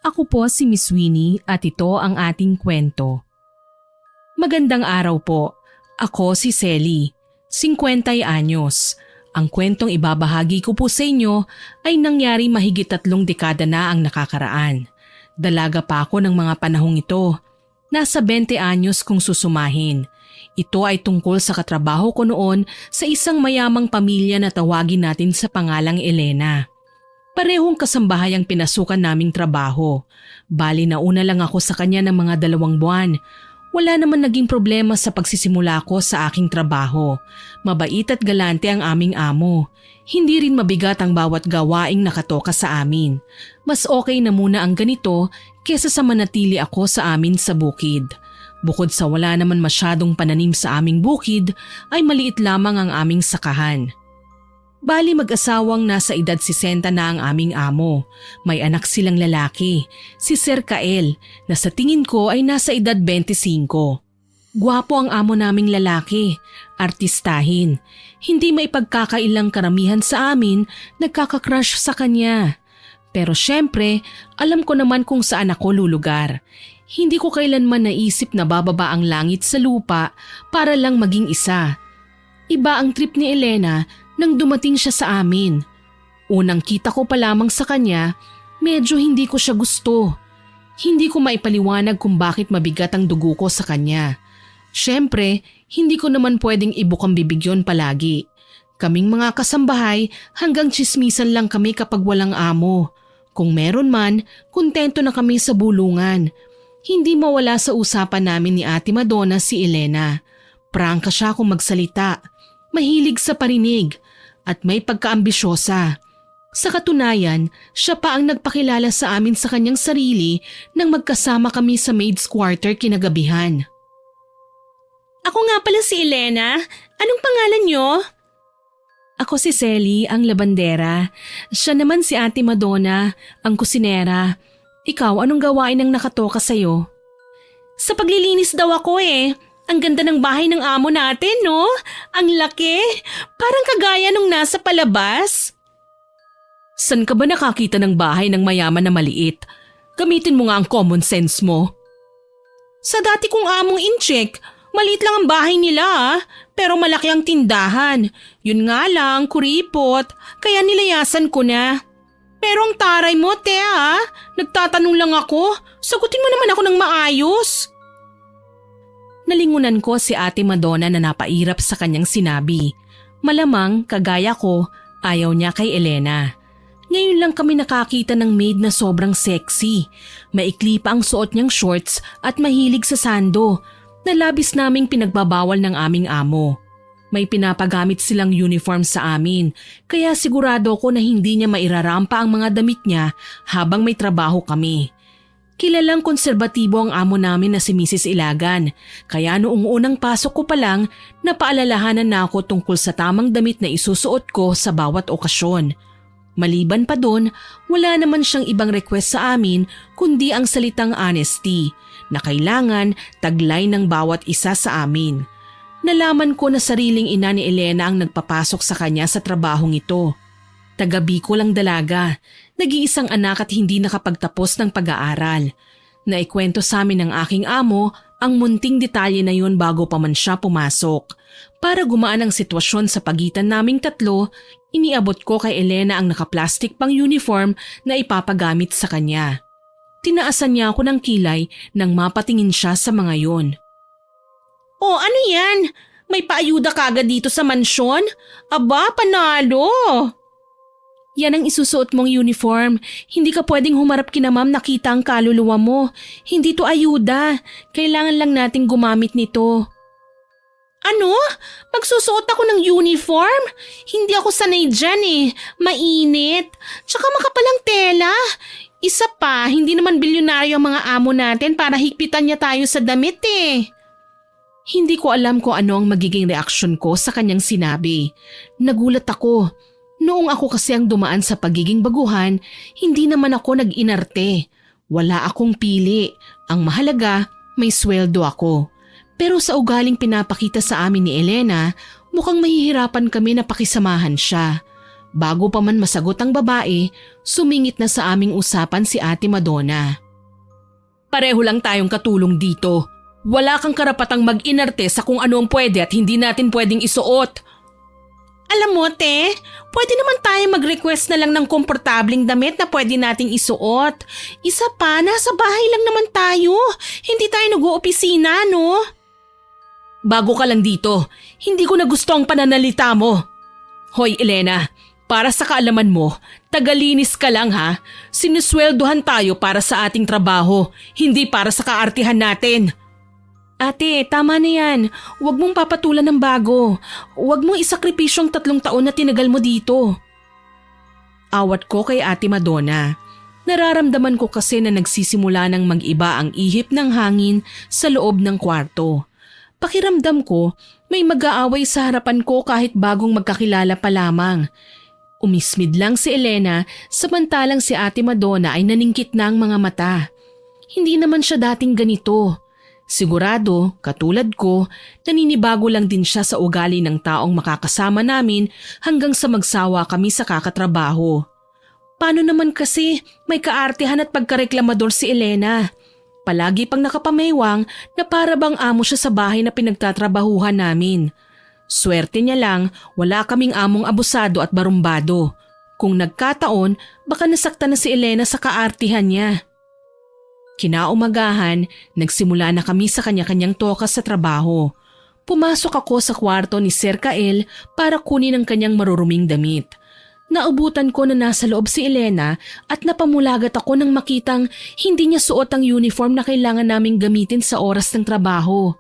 Ako po si Miss Winnie at ito ang ating kwento. Magandang araw po. Ako si Selly, 50 anyos. Ang kwentong ibabahagi ko po sa inyo ay nangyari mahigit 3 dekada na ang nakakaraan. Dalaga pa ako ng mga panahong ito. Nasa 20 anyos kung susumahin. Ito ay tungkol sa katrabaho ko noon sa isang mayamang pamilya na tawagin natin sa pangalang Elena. Parehong kasambahay ang pinasukan naming trabaho. Bali nauna lang ako sa kanya ng mga 2 buwan. Wala naman naging problema sa pagsisimula ko sa aking trabaho. Mabait at galante ang aming amo. Hindi rin mabigat ang bawat gawaing nakatoka sa amin. Mas okay na muna ang ganito kesa sa manatili ako sa amin sa bukid. Bukod sa wala naman masyadong pananim sa aming bukid, ay maliit lamang ang aming sakahan. Bali mag-asawang nasa edad 60 na ang aming amo. May anak silang lalaki, si Sir Kael, na sa tingin ko ay nasa edad 25. Gwapo ang amo naming lalaki, artistahin. Hindi may pagkakailang karamihan sa amin nagkakakrush sa kanya. Pero syempre, alam ko naman kung saan ako lulugar. Hindi ko kailanman naisip na bababa ang langit sa lupa para lang maging isa. Iba ang trip ni Elena nang dumating siya sa amin. Unang kita ko pa lamang sa kanya, medyo hindi ko siya gusto. Hindi ko maipaliwanag kung bakit mabigat ang dugo ko sa kanya. Syempre, hindi ko naman pwedeng ibukang bibig yun palagi. Kaming mga kasambahay hanggang tsismisan lang kami kapag walang amo. Kung meron man, kontento na kami sa bulungan. Hindi mawala sa usapan namin ni Ate Madonna si Elena. Prangka siya kung magsalita, mahilig sa parinig, at may pagkaambisyosa. Sa katunayan, siya pa ang nagpakilala sa amin sa kanyang sarili nang magkasama kami sa maid's quarter kinagabihan. Ako nga pala si Elena. Anong pangalan niyo? Ako si Selly, ang labandera. Siya naman si Ate Madonna, ang kusinera. Ikaw, anong gawain ang nakatoka sa'yo? Sa paglilinis daw ako eh. Ang ganda ng bahay ng amo natin, no? Ang laki. Parang kagaya nung nasa palabas. San ka ba nakakita ng bahay ng mayaman na maliit? Gamitin mo nga ang common sense mo. Sa dati kong among in-check, maliit lang ang bahay nila pero malaki ang tindahan. Yun nga lang, kuripot, kaya nilayasan ko na. Pero ang taray mo, te nagtatanong lang ako. Sagutin mo naman ako ng maayos. Nalingunan ko si Ate Madonna na napairap sa kanyang sinabi. Malamang, kagaya ko, ayaw niya kay Elena. Ngayon lang kami nakakita ng maid na sobrang sexy. Maikli pa ang suot niyang shorts at mahilig sa sando na labis naming pinagbabawal ng aming amo. May pinapagamit silang uniform sa amin, kaya sigurado ko na hindi niya mairarampa ang mga damit niya habang may trabaho kami. Kilalang konserbatibo ang amo namin na si Mrs. Ilagan, kaya noong unang pasok ko pa lang, napaalalahanan na ako tungkol sa tamang damit na isusuot ko sa bawat okasyon. Maliban pa doon, wala naman siyang ibang request sa amin kundi ang salitang honesty, na kailangan taglay ng bawat isa sa amin. Nalaman ko na sariling ina ni Elena ang nagpapasok sa kanya sa trabahong ito. Taga Bicol ang dalaga, nag-iisang anak at hindi nakapagtapos ng pag-aaral. Naikwento sa amin ng aking amo ang munting detalye na yun bago pa man siya pumasok. Para gumaan ang sitwasyon sa pagitan naming tatlo, iniabot ko kay Elena ang nakaplastik pang uniform na ipapagamit sa kanya. Tinaasan niya ako ng kilay nang mapatingin siya sa mga yon. Oh, ano yan? May paayuda kagad dito sa mansyon? Aba, panalo! Yan ang isusuot mong uniform. Hindi ka pwedeng humarap kina ma'am nakita ang kaluluwa mo. Hindi to ayuda. Kailangan lang nating gumamit nito. Ano? Magsusuot ako ng uniform? Hindi ako sanay dyan eh. Mainit. Tsaka makapalang tela. Isa pa, hindi naman bilyonaryo ang mga amo natin para higpitan niya tayo sa damit eh. Hindi ko alam kung ano ang magiging reaksyon ko sa kanyang sinabi. Nagulat ako. Noong ako kasi ang dumaan sa pagiging baguhan, hindi naman ako nag-inarte. Wala akong pili. Ang mahalaga, may sweldo ako. Pero sa ugaling pinapakita sa amin ni Elena, mukhang mahihirapan kami na pakisamahan siya. Bago pa man masagot ang babae, sumingit na sa aming usapan si Ate Madonna. Pareho lang tayong katulong dito. Wala kang karapatang mag-inarte sa kung ano ang pwede at hindi natin pwedeng isuot. Alam mo, te, pwede naman tayo mag-request na lang ng komportabling damit na pwede nating isuot. Isa pa, nasa bahay lang naman tayo. Hindi tayo nag-oopisina, no? Bago ka lang dito, hindi ko na gusto ang pananalita mo. Hoy, Elena, para sa kaalaman mo, tagalinis ka lang ha. Sinusweldohan tayo para sa ating trabaho, hindi para sa kaartihan natin. Ate, tama na yan. Huwag mong papatulan ng bago. Huwag mong isakripisyo ang 3 taon na tinagal mo dito. Awat ko kay Ate Madonna. Nararamdaman ko kasi na nagsisimula ng mag-iba ang ihip ng hangin sa loob ng kwarto. Pakiramdam ko, may mag-aaway sa harapan ko kahit bagong magkakilala pa lamang. Umismid lang si Elena samantalang si Ate Madonna ay naningkit na ang mga mata. Hindi naman siya dating ganito. Sigurado, katulad ko, naninibago lang din siya sa ugali ng taong makakasama namin hanggang sa magsawa kami sa kakatrabaho. Paano naman kasi may kaartehan at pagkareklamador si Elena? Palagi pang nakapamaywang na para bang amo siya sa bahay na pinagtatrabahuhan namin. Swerte niya lang, wala kaming among abusado at barumbado. Kung nagkataon, baka nasaktan na si Elena sa kaartihan niya. Kinaumagahan, nagsimula na kami sa kanya-kanyang tokas sa trabaho. Pumasok ako sa kwarto ni Sir Kael para kunin ang kanyang maruruming damit. Naubutan ko na nasa loob si Elena at napamulagat ako nang makitang hindi niya suot ang uniform na kailangan naming gamitin sa oras ng trabaho.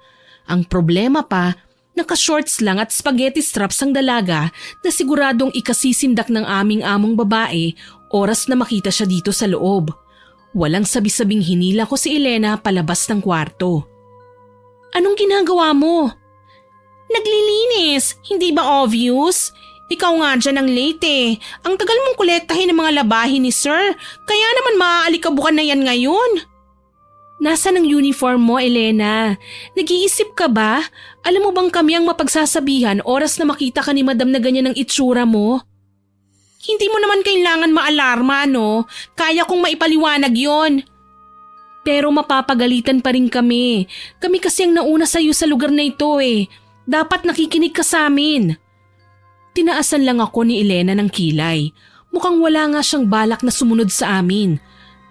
Ang problema pa, naka-shorts lang at spaghetti straps ang dalaga na siguradong ikasisindak ng aming among babae oras na makita siya dito sa loob. Walang sabi-sabing hinila ko si Elena palabas ng kwarto. Anong ginagawa mo? Naglilinis, hindi ba obvious? Ikaw nga dyan ang late eh. Ang tagal mong kolektahin ng mga labahin ni Sir, kaya naman maaalikabukan na yan ngayon. Nasaan ang uniform mo, Elena? Nag-iisip ka ba? Alam mo bang kami ang mapagsasabihan oras na makita ka ni Madam na ganyan ang itsura mo? Hindi mo naman kailangan maalarma, no? Kaya kong maipaliwanag yon. Pero mapapagalitan pa rin kami. Kami kasi ang nauna sa'yo sa lugar na ito eh. Dapat nakikinig ka sa amin. Tinaasan lang ako ni Elena ng kilay. Mukhang wala nga siyang balak na sumunod sa amin.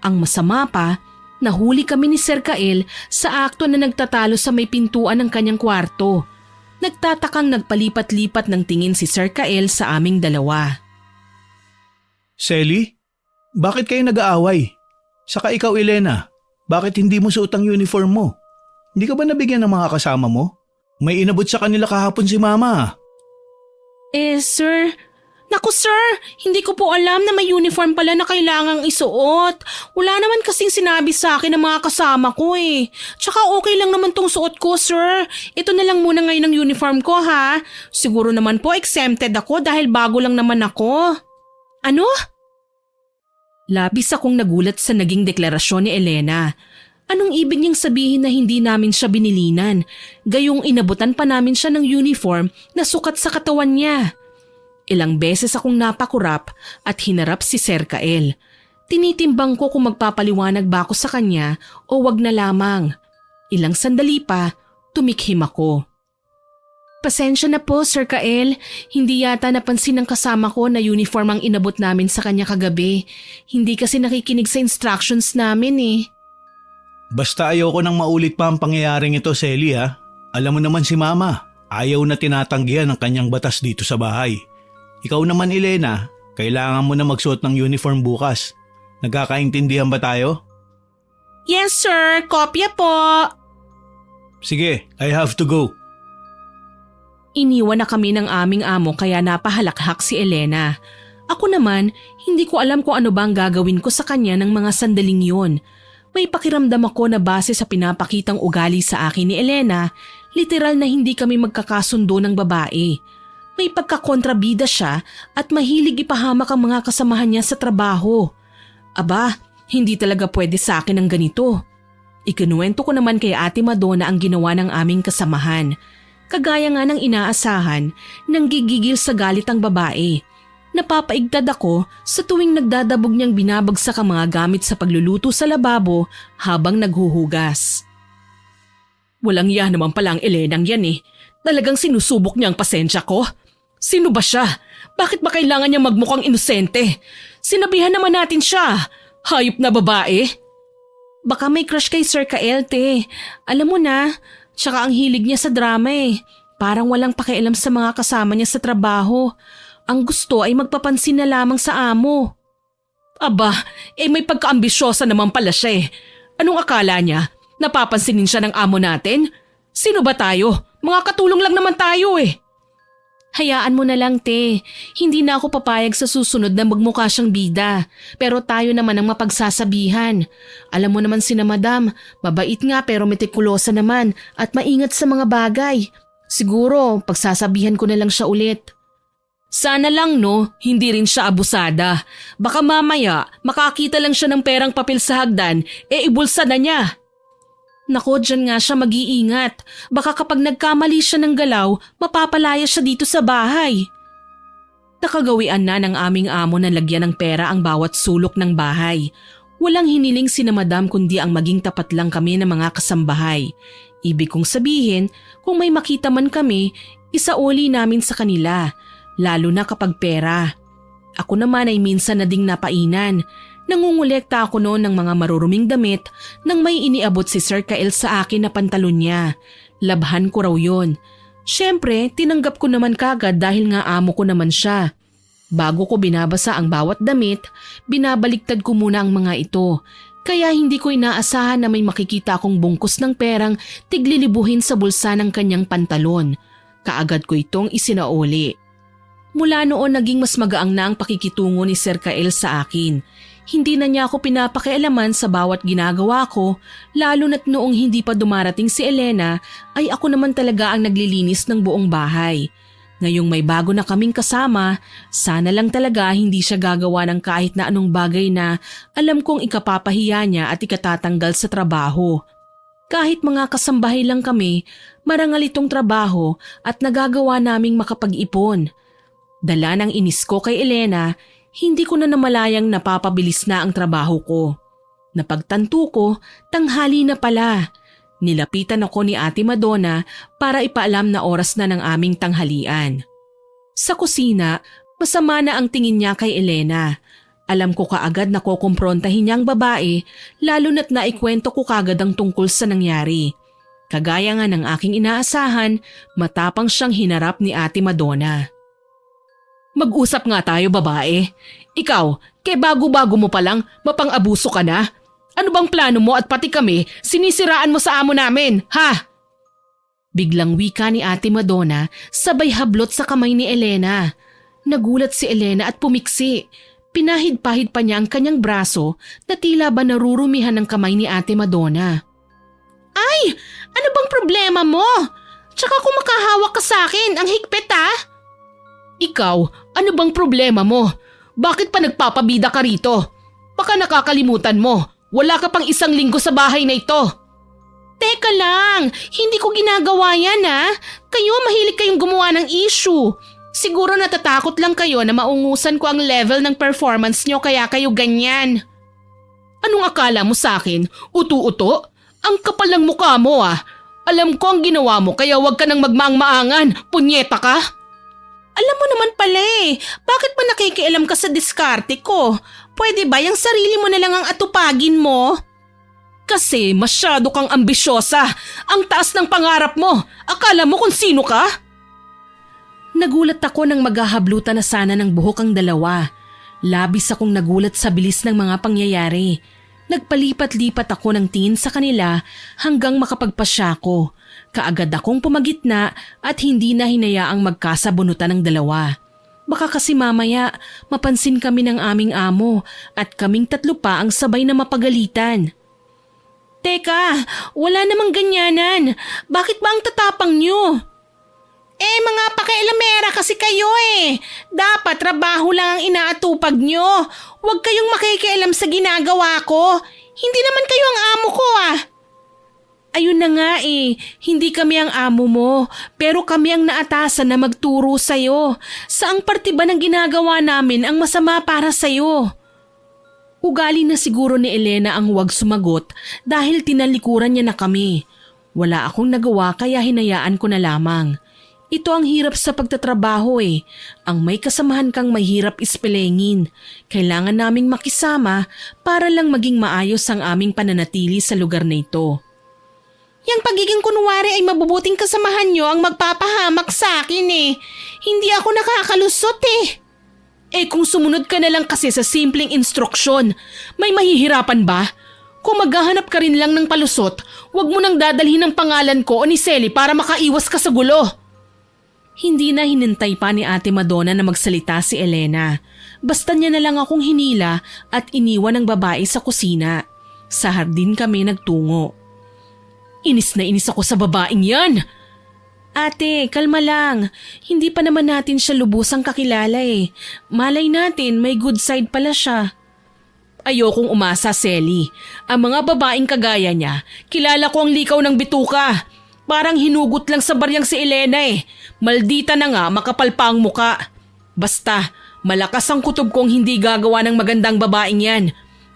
Ang masama pa, nahuli kami ni Sir Kael sa akto na nagtatalo sa may pintuan ng kanyang kwarto. Nagtatakang nagpalipat-lipat ng tingin si Sir Kael sa aming dalawa. Selly, bakit kayo nag-aaway? Saka ikaw, Elena, bakit hindi mo suot ang uniform mo? Hindi ka ba nabigyan ng mga kasama mo? May inabot sa kanila kahapon si Mama. Sir, naku sir, hindi ko po alam na may uniform pala na kailangang isuot. Wala naman kasing sinabi sa akin ng mga kasama ko eh. Tsaka okay lang naman tong suot ko, sir. Ito na lang muna ngayon ang uniform ko ha. Siguro naman po exempted ako dahil bago lang naman ako. Ano? Labis akong nagulat sa naging deklarasyon ni Elena. Anong ibig niyang sabihin na hindi namin siya binilinan? Gayong inabutan pa namin siya ng uniform na sukat sa katawan niya. Ilang beses akong napakurap at hinarap si Sir Kael. Tinitimbang ko kung magpapaliwanag ba ako sa kanya o wag na lamang. Ilang sandali pa, tumikhim ako. Pasensya na po, Sir Kael. Hindi yata napansin ng kasama ko na uniform ang inabot namin sa kanya kagabi. Hindi kasi nakikinig sa instructions namin eh. Basta ayoko nang maulit pa ang pangyayaring ito, Selly ha. Alam mo naman si Mama, ayaw na tinatanggihan ang kanyang batas dito sa bahay. Ikaw naman, Elena, kailangan mo na magsuot ng uniform bukas. Nagkakaintindihan ba tayo? Yes, sir. Kopya po. Sige, I have to go. Iniwan na kami ng aming amo kaya napahalakhak si Elena. Ako naman, hindi ko alam kung ano ba ang gagawin ko sa kanya ng mga sandaling yon. May pakiramdam ako na base sa pinapakitang ugali sa akin ni Elena, literal na hindi kami magkakasundo ng babae. May pagkakontrabida siya at mahilig ipahamak ang mga kasamahan niya sa trabaho. Aba, hindi talaga pwede sa akin ang ganito. Ikinuwento ko naman kay Ate Madonna ang ginawa ng aming kasamahan. Kagaya nga ng inaasahan, nanggigigil sa galit ang babae. Napapaigtad ako sa tuwing nagdadabog niyang binabagsak ang mga gamit sa pagluluto sa lababo habang naghuhugas. Walang yan naman pala ang Elenang yan eh. Talagang sinusubok niya ang pasensya ko. Sino ba siya? Bakit ba kailangan niya magmukhang inosente? Sinabihan naman natin siya. Hayop na babae. Baka may crush kay Sir Kael, te. Alam mo na, tsaka ang hilig niya sa drama eh. Parang walang pakialam sa mga kasama niya sa trabaho. Ang gusto ay magpapansin na lamang sa amo. Aba, may pagkaambisyosa naman pala siya eh. Anong akala niya? Napapansinin siya ng amo natin? Sino ba tayo? Mga katulong lang naman tayo eh. Hayaan mo na lang, te. Hindi na ako papayag sa susunod na magmukha siyang bida. Pero tayo naman ang mapagsasabihan. Alam mo naman sina madam, mabait nga pero metikulosa naman at maingat sa mga bagay. Siguro, pagsasabihan ko na lang siya ulit. Sana lang no, hindi rin siya abusada. Baka mamaya, makakita lang siya ng perang papel sa hagdan, ibulsa na niya. Nako, dyan nga siya mag-iingat. Baka kapag nagkamali siya ng galaw, mapapalaya siya dito sa bahay. Nakagawian na ng aming amo na lagyan ng pera ang bawat sulok ng bahay. Walang hiniling sina madam kundi ang maging tapat lang kami ng mga kasambahay. Ibig kong sabihin, kung may makita man kami, isauli namin sa kanila. Lalo na kapag pera. Ako naman ay minsan na ding napainan. Nangungulekta ako noon ng mga maruruming damit nang may iniabot si Sir Kael sa akin na pantalon niya. Labhan ko raw yun. Siyempre, tinanggap ko naman kagad dahil nga amo ko naman siya. Bago ko binabasa ang bawat damit, binabaliktad ko muna ang mga ito. Kaya hindi ko inaasahan na may makikita akong bungkus ng perang tiglilibuhin sa bulsa ng kanyang pantalon. Kaagad ko itong isinauli. Mula noon naging mas magaang na ang pakikitungo ni Sir Kael sa akin. Hindi na niya ako pinapakialaman sa bawat ginagawa ko, lalo na't noong hindi pa dumarating si Elena ay ako naman talaga ang naglilinis ng buong bahay. Ngayong may bago na kaming kasama, sana lang talaga hindi siya gagawa ng kahit na anong bagay na alam kong ikapapahiya niya at ikatatanggal sa trabaho. Kahit mga kasambahay lang kami, marangal itong trabaho at nagagawa naming makapag-ipon. Dala ng inis ko kay Elena, hindi ko na namalayang napapabilis na ang trabaho ko. Napagtanto ko, tanghali na pala. Nilapitan ako ni Ate Madonna para ipaalam na oras na ng aming tanghalian. Sa kusina, masama na ang tingin niya kay Elena. Alam ko kaagad na kukumprontahin niya ang babae, lalo na't naikwento ko kagad ang tungkol sa nangyari. Kagaya nga ng aking inaasahan, matapang siyang hinarap ni Ate Madonna. Mag-usap nga tayo, babae. Ikaw, bago-bago mo palang, mapang-abuso ka na. Ano bang plano mo at pati kami, sinisiraan mo sa amo namin, ha? Biglang wika ni Ate Madonna, sabay hablot sa kamay ni Elena. Nagulat si Elena at pumiksi. Pinahid-pahid pa niya ang kanyang braso na tila ba narurumihan ng kamay ni Ate Madonna. Ay! Ano bang problema mo? Tsaka kung makahawak ka sa akin, ang higpit ha? Ikaw, ano bang problema mo? Bakit pa nagpapabida ka rito? Baka nakakalimutan mo, wala ka pang 1 linggo sa bahay na ito. Teka lang, hindi ko ginagawa yan ha. Kayo mahilig kayong gumawa ng issue. Siguro natatakot lang kayo na maungusan ko ang level ng performance nyo kaya kayo ganyan. Anong akala mo sa akin? Uto-uto? Ang kapal ng mukha mo ah. Alam ko ang ginawa mo kaya wag ka nang magmaang-maangan. Punyeta ka. Alam mo naman pala bakit ba nakikialam ka sa diskarte ko? Pwede ba yung sarili mo na lang ang atupagin mo? Kasi masyado kang ambisyosa. Ang taas ng pangarap mo. Akala mo kung sino ka? Nagulat ako nang maghahablutan na sana ng buhok ang dalawa. Labis akong nagulat sa bilis ng mga pangyayari. Nagpalipat-lipat ako ng tingin sa kanila hanggang makapagpasya ko. Kaagad akong pumagitna at hindi na hinayaang magkasabunutan ng dalawa. Baka kasi mamaya mapansin kami ng aming amo at kaming 3 pa ang sabay na mapagalitan. Teka, wala namang ganyanan. Bakit ba ang tatapang nyo? Mga pakialamera kasi kayo Dapat trabaho lang ang inaatupag nyo. Huwag kayong makikialam sa ginagawa ko. Hindi naman kayo ang amo ko Ayun na nga hindi kami ang amo mo, pero kami ang naatasan na magturo sa'yo. Saang parte ba ng ginagawa namin ang masama para sa'yo? Ugali na siguro ni Elena ang huwag sumagot dahil tinalikuran niya na kami. Wala akong nagawa kaya hinayaan ko na lamang. Ito ang hirap sa pagtatrabaho Ang may kasamahan kang mahirap ispelengin. Kailangan naming makisama para lang maging maayos ang aming pananatili sa lugar na ito. Yang pagiging kunwari ay mabubuting kasamahan nyo ang magpapahamak sa akin Hindi ako nakakalusot kung sumunod ka na lang kasi sa simpleng instruksyon, may mahihirapan ba? Kung maghahanap ka rin lang ng palusot, huwag mo nang dadalhin ang pangalan ko o ni Selly para makaiwas ka sa gulo. Hindi na hinintay pa ni Ate Madonna na magsalita si Elena. Basta niya na lang akong hinila at iniwan ng babae sa kusina. Sa hardin kami nagtungo. Inis na inis ako sa babaeng yan. Ate, kalma lang. Hindi pa naman natin siya lubusang kakilala Malay natin may good side pala siya. Ayokong umasa, Selly. Ang mga babaeng kagaya niya, kilala ko ang likaw ng bituka. Parang hinugot lang sa baryang si Elena Maldita na nga, makapal pa ang muka. Basta, malakas ang kutob kong hindi gagawa ng magandang babaeng yan.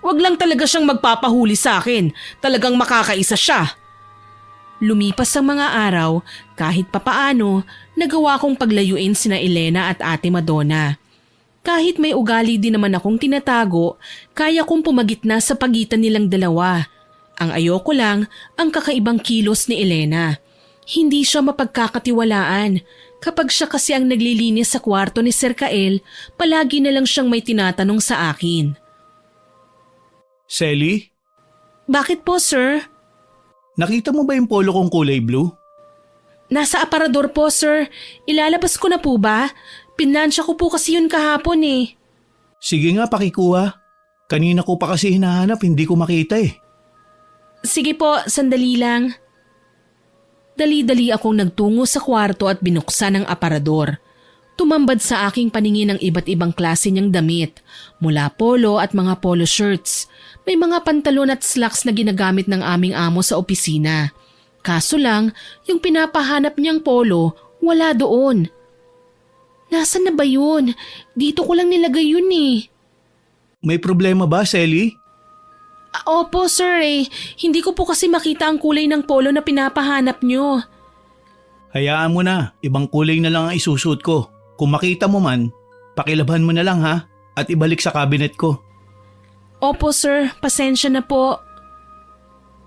Huwag lang talaga siyang magpapahuli sa akin. Talagang makakaisa siya. Lumipas ang mga araw, kahit papaano, nagawa kong paglayuin sina Elena at Ate Madonna. Kahit may ugali din naman akong tinatago, kaya kong pumagitna sa pagitan nilang dalawa. Ang ayoko lang, ang kakaibang kilos ni Elena. Hindi siya mapagkakatiwalaan. Kapag siya kasi ang naglilinis sa kwarto ni Sir Kael, palagi na lang siyang may tinatanong sa akin. Selly? Bakit po, sir? Nakita mo ba yung polo kong kulay blue? Nasa aparador po, sir. Ilalabas ko na po ba? Pinlansya ko po kasi yun kahapon Sige nga, pakikuha. Kanina ko pa kasi hinahanap, hindi ko makita Sige po, sandali lang. Dali-dali akong nagtungo sa kwarto at binuksan ang aparador. Tumambad sa aking paningin ang iba't ibang klase niyang damit, mula polo at mga polo shirts. May mga pantalon at slacks na ginagamit ng aming amo sa opisina. Kaso lang, yung pinapahanap niyang polo, wala doon. Nasaan na ba yun? Dito ko lang nilagay yun May problema ba, Selly? Opo, sir Hindi ko po kasi makita ang kulay ng polo na pinapahanap niyo. Hayaan mo na, ibang kulay na lang ang isusuot ko. Kung makita mo man, pakilabhan mo na lang ha, at ibalik sa cabinet ko. Opo, sir. Pasensya na po.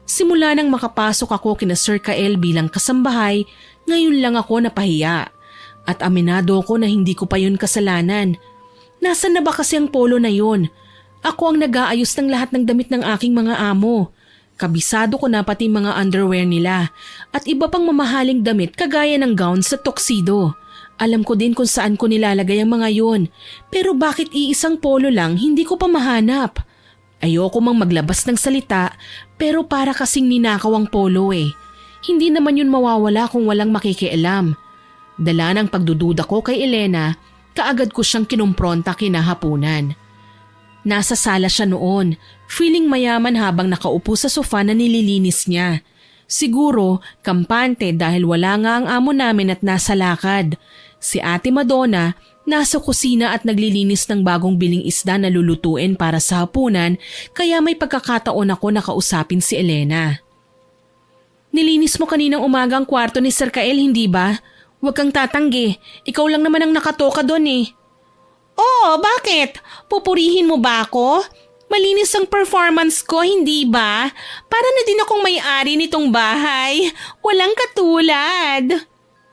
Simula nang makapasok ako kina Sir Kael bilang kasambahay, ngayon lang ako napahiya. At aminado ko na hindi ko pa yun kasalanan. Nasaan na ba kasi ang polo na yun? Ako ang nag-aayos ng lahat ng damit ng aking mga amo. Kabisado ko na pati mga underwear nila at iba pang mamahaling damit kagaya ng gown sa tuxedo. Alam ko din kung saan ko nilalagay ang mga yun. Pero bakit iisang polo lang hindi ko pa mahanap? Ayoko mang maglabas ng salita pero para kasing ninakaw ang polo Hindi naman yun mawawala kung walang makikialam. Dala ng pagdududa ko kay Elena, kaagad ko siyang kinumpronta kinahapunan. Nasa sala siya noon, feeling mayaman habang nakaupo sa sofa na nililinis niya. Siguro, kampante dahil wala nga ang amo namin at nasa lakad. Si Ate Madonna, nasa kusina at naglilinis ng bagong biling isda na lulutuin para sa hapunan kaya may pagkakataon ako nakausapin si Elena. Nilinis mo kaninang umaga ang kwarto ni Sir Kael, hindi ba? Huwag kang tatanggi, ikaw lang naman ang nakatoka doon Oo, bakit? Pupurihin mo ba ako? Malinis ang performance ko, hindi ba? Para na din akong may-ari nitong bahay. Walang katulad.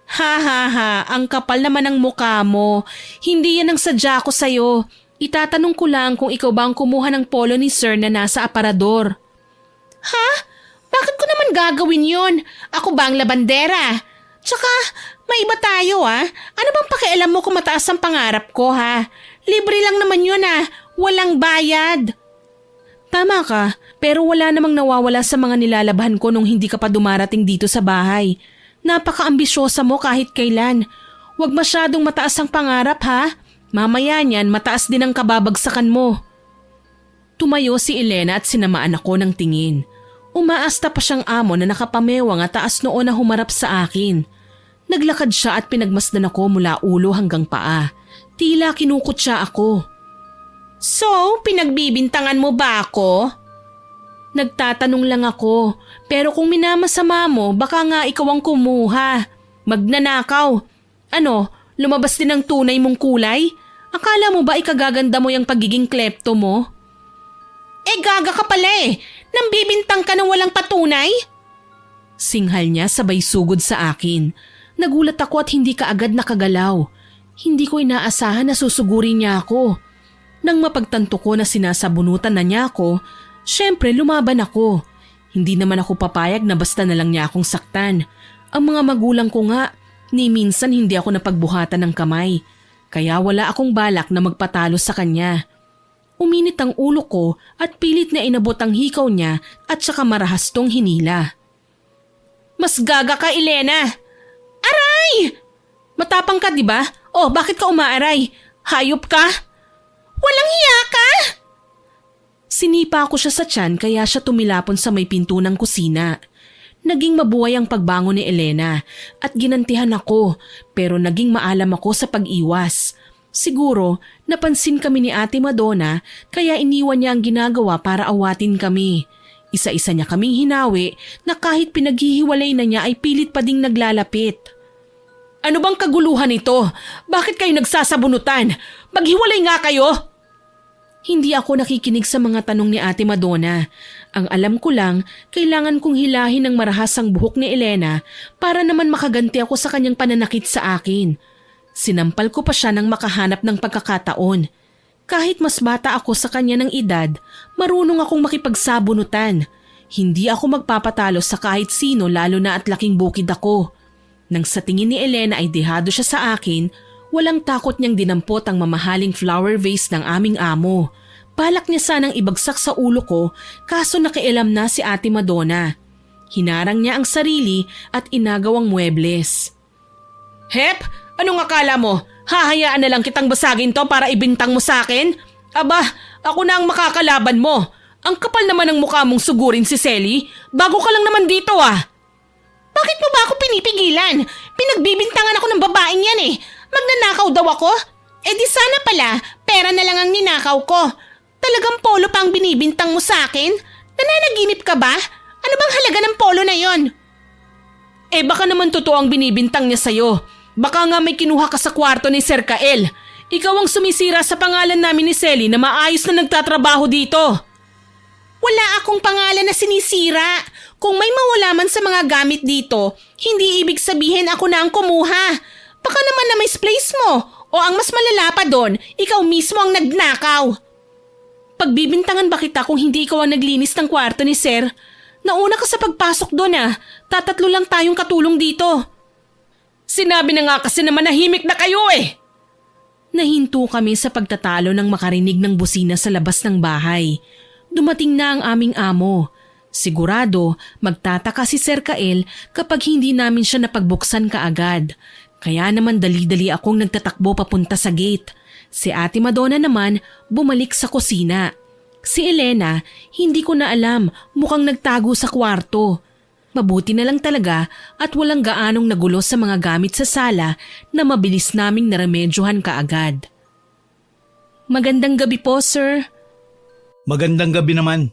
Ha ha ha, ang kapal naman ng mukha mo. Hindi yan ang sadya ko sa'yo. Itatanong ko lang kung ikaw ba ang kumuha ng polo ni Sir na nasa aparador. Ha? Bakit ko naman gagawin yun? Ako ba ang labandera? Tsaka, may iba tayo Ano bang pakialam mo kung mataas ang pangarap ko Libre lang naman yun Walang bayad. Tama ka, pero wala namang nawawala sa mga nilalabahan ko nung hindi ka pa dumarating dito sa bahay. Napaka-ambisyosa mo kahit kailan. Huwag masyadong mataas ang pangarap Mamaya niyan mataas din ang kababagsakan mo. Tumayo si Elena at sinamaan ako ng tingin. Umaasta pa siyang amo na nakapamewang at taas noo na humarap sa akin. Naglakad siya at pinagmasdan ako mula ulo hanggang paa. Tila kinukutya ako. So, pinagbibintangan mo ba ako? Nagtatanong lang ako, pero kung minamasama mo, baka nga ikaw ang kumuha. Magnanakaw. Ano, lumabas din ang tunay mong kulay? Akala mo ba ikagaganda mo yung pagiging klepto mo? Gaga ka pala Nang bibintang ka ng walang patunay? Singhal niya sabay sugod sa akin. Nagulat ako at hindi kaagad nakagalaw. Hindi ko inaasahan na susugurin niya ako. Nang mapagtanto ko na sinasabunutan na niya ako, syempre lumaban ako. Hindi naman ako papayag na basta na lang niya akong saktan. Ang mga magulang ko nga, ni minsan hindi ako napagbuhatan ng kamay. Kaya wala akong balak na magpatalo sa kanya. Uminit ang ulo ko at pilit na inabot ang hikaw niya at saka marahas tong hinila. Mas gaga ka, Elena! Aray! Matapang ka, di ba? Oh, bakit ka umaaray? Hayop ka? Walang hiya ka? Sinipa ko siya sa tiyan kaya siya tumilapon sa may pinto ng kusina. Naging mabuhay ang pagbangon ni Elena at ginantihan ako pero naging maalam ako sa pag-iwas. Siguro napansin kami ni Ate Madonna kaya iniwan niya ang ginagawa para awatin kami. Isa-isa niya kaming hinawi na kahit pinaghihiwalay na niya ay pilit pa ding naglalapit. Ano bang kaguluhan ito? Bakit kayo nagsasabunutan? Maghiwalay nga kayo! Hindi ako nakikinig sa mga tanong ni Ate Madonna. Ang alam ko lang, kailangan kong hilahin ng marahas ang buhok ni Elena para naman makaganti ako sa kanyang pananakit sa akin. Sinampal ko pa siya nang makahanap ng pagkakataon. Kahit mas bata ako sa kanya ng edad, marunong akong makipagsabunutan. Hindi ako magpapatalo sa kahit sino lalo na at laking bukid ako. Nang sa tingin ni Elena ay dehado siya sa akin, walang takot niyang dinampot ang mamahaling flower vase ng aming amo. Balak niya sanang ibagsak sa ulo ko kaso nakialam na si Ate Madonna. Hinarang niya ang sarili at inagaw ang muebles. Hep! Anong akala mo? Hahayaan na lang kitang basagin to para ibintang mo sa akin? Aba, ako na ang makakalaban mo. Ang kapal naman ng mukha mong sugurin si Selly. Bago ka lang naman dito Bakit mo ba ako pinipigilan? Pinagbibintangan ako ng babaeng yan Magnanakaw daw ako? Di sana pala, pera na lang ang ninakaw ko. Talagang polo pa ang binibintang mo sa akin? Nananaginip ka ba? Ano bang halaga ng polo na yon? Baka naman totoo ang binibintang niya sa'yo. Baka nga may kinuha ka sa kwarto ni Sir Kael. Ikaw ang sumisira sa pangalan namin ni Selly na maayos na nagtatrabaho dito. Wala akong pangalan na sinisira. Kung may mawala man sa mga gamit dito, hindi ibig sabihin ako na ang kumuha. Baka naman na misplace mo o ang mas malala pa doon, ikaw mismo ang nagnakaw. Pagbibintangan ba kita kung hindi ikaw ang naglinis ng kwarto ni Sir? Nauna ka sa pagpasok doon Tatatlo lang tayong katulong dito. Sinabi na nga kasi na manahimik na kayo Nahinto kami sa pagtatalo nang makarinig ng busina sa labas ng bahay. Dumating na ang aming amo. Sigurado, magtataka si Sir Kael kapag hindi namin siya napagbuksan kaagad. Kaya naman dali-dali akong nagtatakbo papunta sa gate. Si Ate Madonna naman bumalik sa kusina. Si Elena, hindi ko na alam, mukhang nagtago sa kwarto. Mabuti na lang talaga at walang gaanong nagulo sa mga gamit sa sala na mabilis naming naremedyohan kaagad. Magandang gabi po, sir. Magandang gabi naman.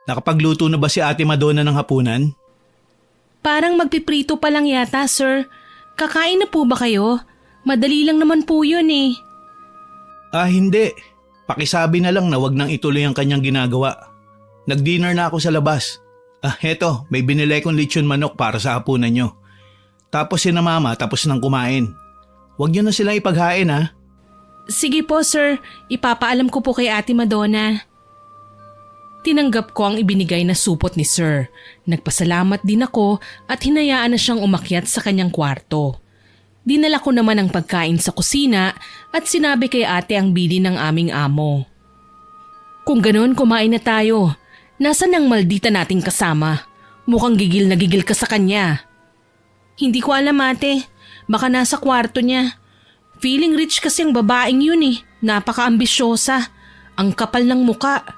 Nakapagluto na ba si Ate Madonna ng hapunan? Parang magpiprito pa lang yata, sir. Kakain na po ba kayo? Madali lang naman po yun Hindi. Pakisabi na lang na wag nang ituloy ang kanyang ginagawa. Nag-dinner na ako sa labas. Heto, may binili kong lechon manok para sa hapunan nyo. Tapos si na mama tapos nang kumain. Wag nyo na silang ipaghain Sige po, sir. Ipapaalam ko po kay Ate Madonna. Tinanggap ko ang ibinigay na supot ni Sir. Nagpasalamat din ako at hinayaan na siyang umakyat sa kanyang kwarto. Dinala ko naman ang pagkain sa kusina at sinabi kay ate ang bili ng aming amo. Kung ganon, kumain na tayo. Nasaan ang maldita nating kasama? Mukhang gigil na gigil ka sa kanya. Hindi ko alam, ate. Baka nasa kwarto niya. Feeling rich kasi ang babaeng yun Napaka-ambisyosa. Ang kapal ng muka.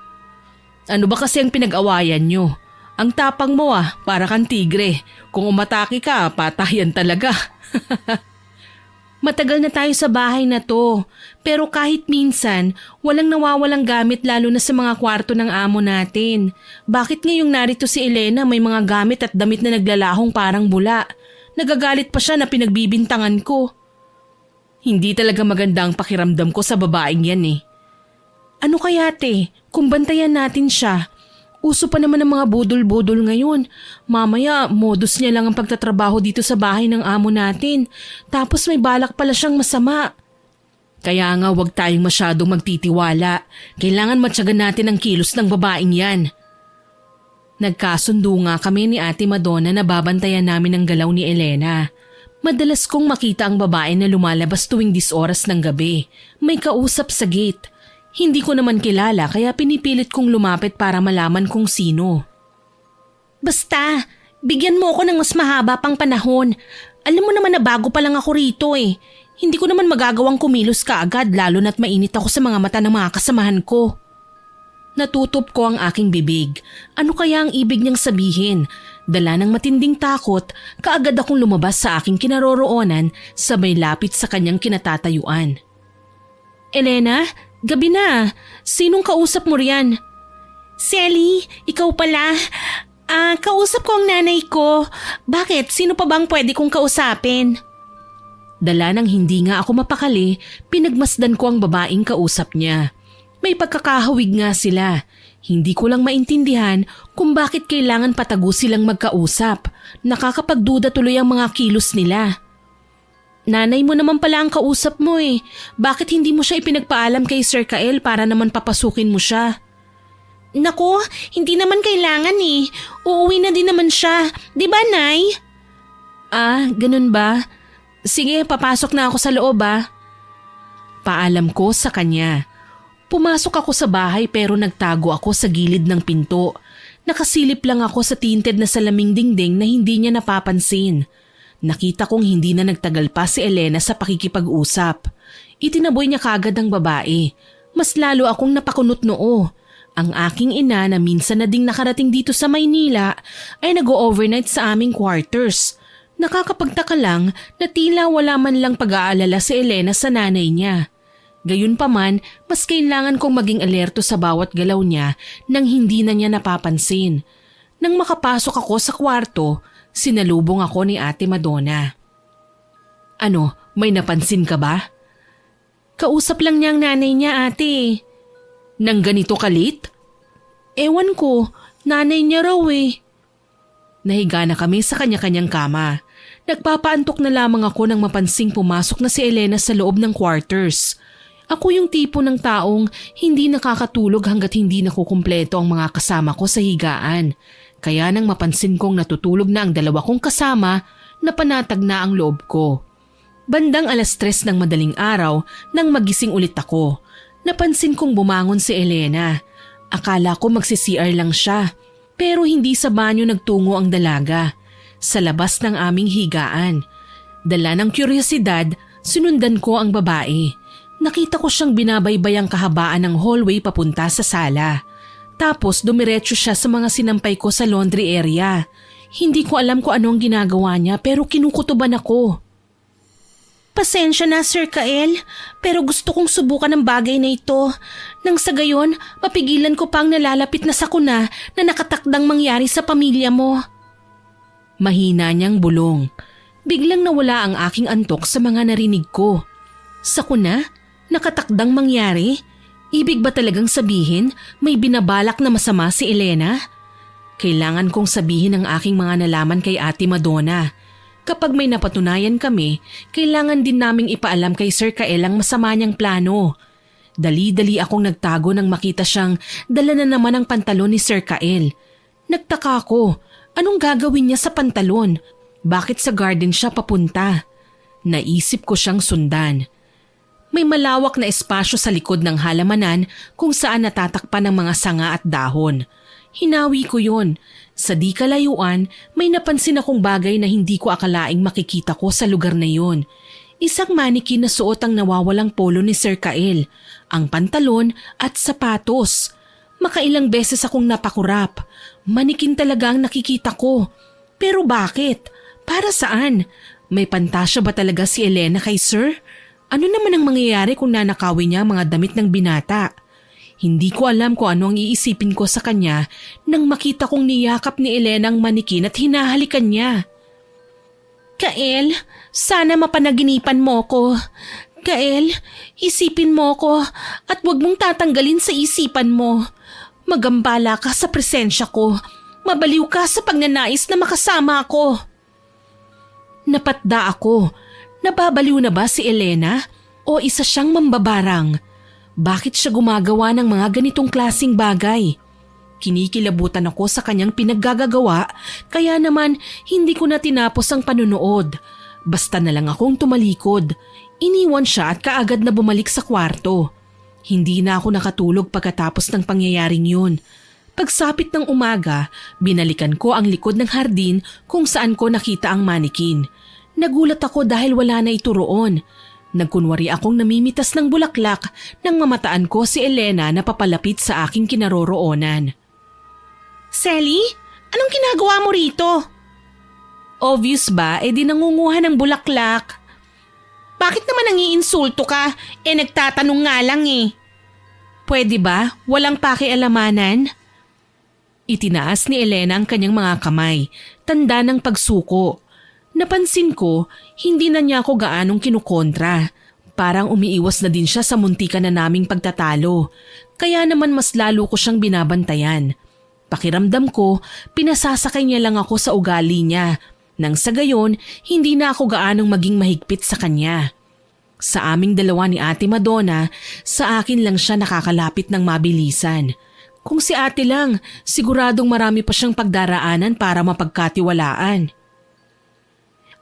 Ano ba kasi ang pinag-awayan nyo? Ang tapang mo para kang tigre. Kung umatake ka, patayan talaga. Matagal na tayo sa bahay na to, pero kahit minsan, walang nawawalang gamit lalo na sa mga kwarto ng amo natin. Bakit ngayong narito si Elena may mga gamit at damit na naglalahong parang bula? Nagagalit pa siya na pinagbibintangan ko. Hindi talaga maganda ang pakiramdam ko sa babaeng yan eh. Ano kaya te, kung bantayan natin siya? Uso pa naman ang mga budol-budol ngayon. Mamaya, modus niya lang ang pagtatrabaho dito sa bahay ng amo natin. Tapos may balak pala siyang masama. Kaya nga wag tayong masyadong magtitiwala. Kailangan matyagan natin ang kilos ng babaeng yan. Nagkasundo nga kami ni Ate Madonna na babantayan namin ang galaw ni Elena. Madalas kong makita ang babae na lumalabas tuwing 10 oras ng gabi. May kausap sa gate. Hindi ko naman kilala kaya pinipilit kong lumapit para malaman kung sino. Basta, bigyan mo ako ng mas mahaba pang panahon. Alam mo naman na bago pa lang ako rito eh. Hindi ko naman magagawang kumilos kaagad lalo na't mainit ako sa mga mata ng mga kasamahan ko. Natutup ko ang aking bibig. Ano kaya ang ibig niyang sabihin? Dala ng matinding takot, kaagad akong lumabas sa aking kinaroroonan sabay lapit sa kanyang kinatatayuan. Elena? Gabi na. Sinong kausap mo riyan? Selly, ikaw pala. Kausap ko ang nanay ko. Bakit? Sino pa bang pwede kong kausapin? Dala ng hindi nga ako mapakali, pinagmasdan ko ang babaeng kausap niya. May pagkakahawig nga sila. Hindi ko lang maintindihan kung bakit kailangan patago silang magkausap. Nakakapagduda tuloy ang mga kilos nila. Nanay mo naman pala ang kausap mo eh. Bakit hindi mo siya ipinagpaalam kay Sir Kael para naman papasukin mo siya? Naku, hindi naman kailangan eh. Uuwi na din naman siya. Di ba, Nay? Ganun ba? Sige, papasok na ako sa loob Paalam ko sa kanya. Pumasok ako sa bahay pero nagtago ako sa gilid ng pinto. Nakasilip lang ako sa tinted na salaming dingding na hindi niya napapansin. Nakita kong hindi na nagtagal pa si Elena sa pakikipag-usap. Itinaboy niya kagad ang babae. Mas lalo akong napakunot noo. Ang aking ina na minsan na ding nakarating dito sa Maynila ay nag-overnight sa aming quarters. Nakakapagtaka lang na tila wala man lang pag-aalala si Elena sa nanay niya. Gayunpaman, mas kailangan kong maging alerto sa bawat galaw niya nang hindi na niya napapansin. Nang makapasok ako sa kwarto, sinalubong ako ni Ate Madonna. Ano, may napansin ka ba? Kausap lang niya ang nanay niya, ate. Nang ganito kalit? Ewan ko, nanay niya raw eh. Nahiga na kami sa kanya-kanyang kama. Nagpapaantok na lamang ako nang mapansing pumasok na si Elena sa loob ng quarters. Ako yung tipo ng taong hindi nakakatulog hanggat hindi nakukumpleto ang mga kasama ko sa higaan. Kaya nang mapansin kong natutulog na ang dalawa kong kasama, napanatag na ang loob ko. Bandang 3:00 ng madaling araw nang magising ulit ako. Napansin kong bumangon si Elena. Akala ko magsi-CR lang siya, pero hindi sa banyo nagtungo ang dalaga. Sa labas ng aming higaan. Dala ng kuryosidad, sinundan ko ang babae. Nakita ko siyang binabaybay ang kahabaan ng hallway papunta sa sala. Tapos dumiretso siya sa mga sinampay ko sa laundry area. Hindi ko alam kung ano ang ginagawa niya pero kinukutuban ako. Pasensya na Sir Kael, pero gusto kong subukan ang bagay na ito. Nang sa gayon, mapigilan ko pang nalalapit na sakuna na nakatakdang mangyari sa pamilya mo. Mahina niyang bulong. Biglang nawala ang aking antok sa mga narinig ko. Sakuna? Nakatakdang mangyari? Ibig ba talagang sabihin may binabalak na masama si Elena? Kailangan kong sabihin ang aking mga nalaman kay Ate Madonna. Kapag may napatunayan kami, kailangan din naming ipaalam kay Sir Kael ang masama niyang plano. Dali-dali akong nagtago nang makita siyang dala na naman ang pantalon ni Sir Kael. Nagtaka ako, anong gagawin niya sa pantalon? Bakit sa garden siya papunta? Naisip ko siyang sundan. May malawak na espasyo sa likod ng halamanan kung saan natatakpan ng mga sanga at dahon. Hinawi ko yon. Sa di kalayuan, may napansin akong bagay na hindi ko akalaing makikita ko sa lugar na yon. Isang manikin na suot ang nawawalang polo ni Sir Kael, ang pantalon at sapatos. Makailang beses akong napakurap. Manikin talaga ang nakikita ko. Pero bakit? Para saan? May pantasya ba talaga si Elena kay Sir? Ano naman ang mangyayari kung nanakawin niya ang mga damit ng binata? Hindi ko alam kung ano ang iisipin ko sa kanya nang makita kong niyakap ni Elena ang manikin at hinahalikan niya. Kael, sana mapanaginipan mo ko. Kael, isipin mo ko at huwag mong tatanggalin sa isipan mo. Magambala ka sa presensya ko. Mabaliw ka sa pagnanais na makasama ako. Napatda ako. Nababaliw na ba si Elena o isa siyang mambabarang? Bakit siya gumagawa ng mga ganitong klasing bagay? Kinikilabutan ako sa kanyang pinaggagawa kaya naman hindi ko na tinapos ang panunood. Basta na lang akong tumalikod. Iniwan siya at kaagad na bumalik sa kwarto. Hindi na ako nakatulog pagkatapos ng pangyayaring yun. Pagsapit ng umaga, binalikan ko ang likod ng hardin kung saan ko nakita ang manikin. Nagulat ako dahil wala na ito roon. Nagkunwari akong namimitas ng bulaklak nang mamataan ko si Elena na papalapit sa aking kinaroroonan. Sally, anong ginagawa mo rito? Obvious ba, di nangunguha ng bulaklak. Bakit naman nangiinsulto ka? Nagtatanong nga lang eh. Pwede ba? Walang pakialamanan? Itinaas ni Elena ang kanyang mga kamay, tanda ng pagsuko. Napansin ko, hindi na niya ako gaanong kinukontra. Parang umiiwas na din siya sa muntikan na naming pagtatalo. Kaya naman mas lalo ko siyang binabantayan. Pakiramdam ko, pinasasakay niya lang ako sa ugali niya. Nang sa gayon, hindi na ako gaanong maging mahigpit sa kanya. Sa aming dalawa ni Ate Madonna, sa akin lang siya nakakalapit ng mabilisan. Kung si ate lang, siguradong marami pa siyang pagdaraanan para mapagkatiwalaan.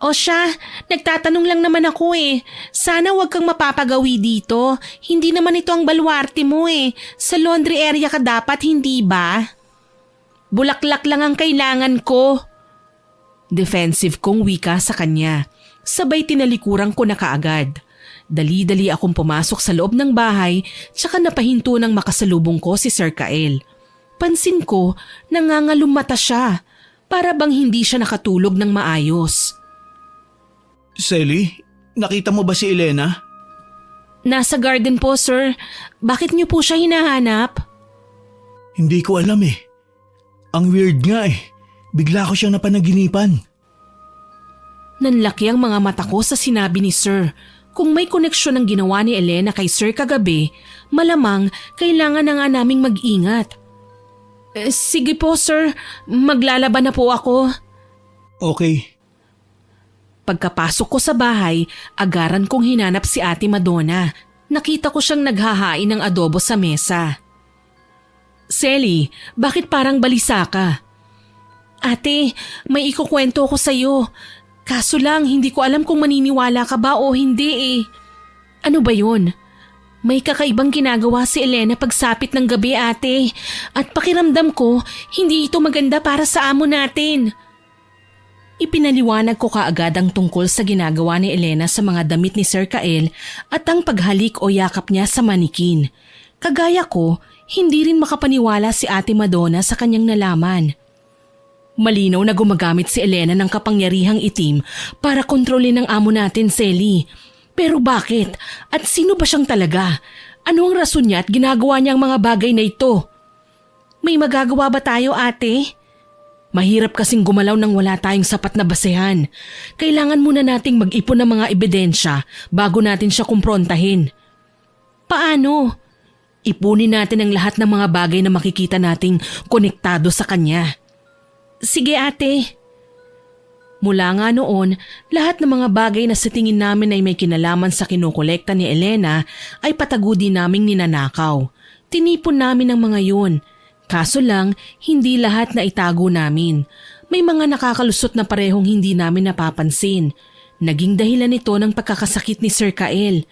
O siya, nagtatanong lang naman ako eh. Sana wag kang mapapagawi dito. Hindi naman ito ang baluarte mo eh. Sa laundry area ka dapat, hindi ba? Bulaklak lang ang kailangan ko. Defensive kong wika sa kanya. Sabay tinalikuran ko na kaagad. Dali-dali akong pumasok sa loob ng bahay tsaka napahinto nang makasalubong ko si Sir Kael. Pansin ko, nangangalum mata siya. Para bang hindi siya nakatulog ng maayos. Sally, nakita mo ba si Elena? Nasa garden po, sir. Bakit niyo po siya hinahanap? Hindi ko alam eh. Ang weird nga eh. Bigla ko siyang napanaginipan. Nanlaki ang mga mata ko sa sinabi ni Sir. Kung may koneksyon ang ginawa ni Elena kay Sir kagabi, malamang kailangan na nga naming mag-ingat. Sige po, Sir. Maglalaban na po ako. Okay. Pagkapasok ko sa bahay, agaran kong hinanap si Ate Madonna. Nakita ko siyang naghahain ng adobo sa mesa. Sally, bakit parang balisa ka? Ate, may ikukwento ko sa'yo. Kaso lang, hindi ko alam kung maniniwala ka ba o hindi eh. Ano ba yun? May kakaibang ginagawa si Elena pagsapit ng gabi, ate. At pakiramdam ko, hindi ito maganda para sa amo natin. Ipinaliwanag ko kaagad ang tungkol sa ginagawa ni Elena sa mga damit ni Sir Kael at ang paghalik o yakap niya sa manikin. Kagaya ko, hindi rin makapaniwala si Ate Madonna sa kanyang nalaman. Malinaw na gumagamit si Elena ng kapangyarihang itim para kontrolin ang amo natin, Sally. Pero bakit? At sino ba siyang talaga? Ano ang rason niya at ginagawa niya ang mga bagay na ito? May magagawa ba tayo, ate? Mahirap kasing gumalaw nang wala tayong sapat na basehan. Kailangan muna nating mag-ipon ng mga ebidensya bago natin siya kumprontahin. Paano? Ipunin natin ang lahat ng mga bagay na makikita nating konektado sa kanya. Sige, ate. Mula nga noon, lahat ng mga bagay na sa tingin namin ay may kinalaman sa kinukolekta ni Elena ay patagudi naming ninanakaw. Tinipon namin ang mga yun. Kaso lang, hindi lahat na itago namin. May mga nakakalusot na parehong hindi namin napapansin. Naging dahilan nito ng pagkakasakit ni Sir Kael.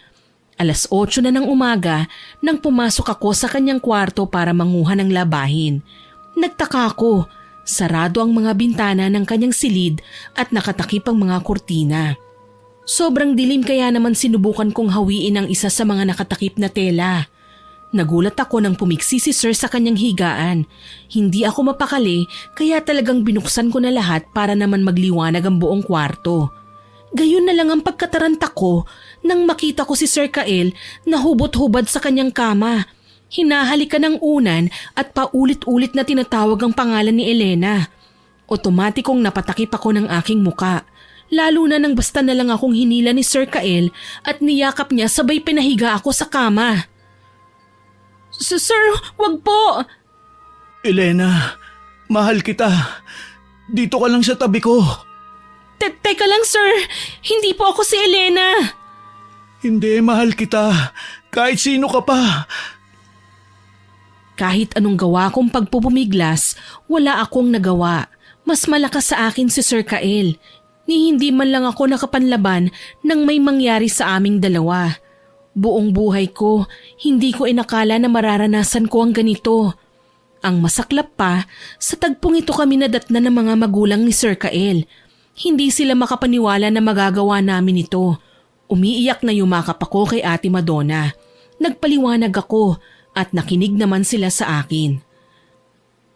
8:00 na ng umaga nang pumasok ako sa kanyang kwarto para manguha ng labahin. Nagtaka ako, sarado ang mga bintana ng kanyang silid at nakatakip ang mga kurtina. Sobrang dilim kaya naman sinubukan kong hawiin ang isa sa mga nakatakip na tela. Nagulat ako nang pumiksi si Sir sa kanyang higaan. Hindi ako mapakali kaya talagang binuksan ko na lahat para naman magliwanag ang buong kwarto. Gayon na lang ang pagkataranta ko nang makita ko si Sir Kael na hubot-hubad sa kanyang kama. Hinahalikan ng unan at paulit-ulit na tinatawag ang pangalan ni Elena. Otomatikong napatakip ako ng aking muka. Lalo na nang basta na lang akong hinila ni Sir Kael at niyakap niya sabay pinahiga ako sa kama. Sir, wag po! Elena, mahal kita. Dito ka lang sa tabi ko. Teka lang sir, hindi po ako si Elena. Hindi, mahal kita. Kahit sino ka pa. Kahit anong gawa kong pagpupumiglas, wala akong nagawa. Mas malakas sa akin si Sir Kael. Ni hindi man lang ako nakapanlaban nang may mangyari sa aming dalawa. Buong buhay ko, hindi ko inakala na mararanasan ko ang ganito. Ang masaklap pa, sa tagpong ito kami nadatna ng mga magulang ni Sir Kael. Hindi sila makapaniwala na magagawa namin ito. Umiiyak na yumakap ako kay Ate Madonna. Nagpaliwanag ako at nakinig naman sila sa akin.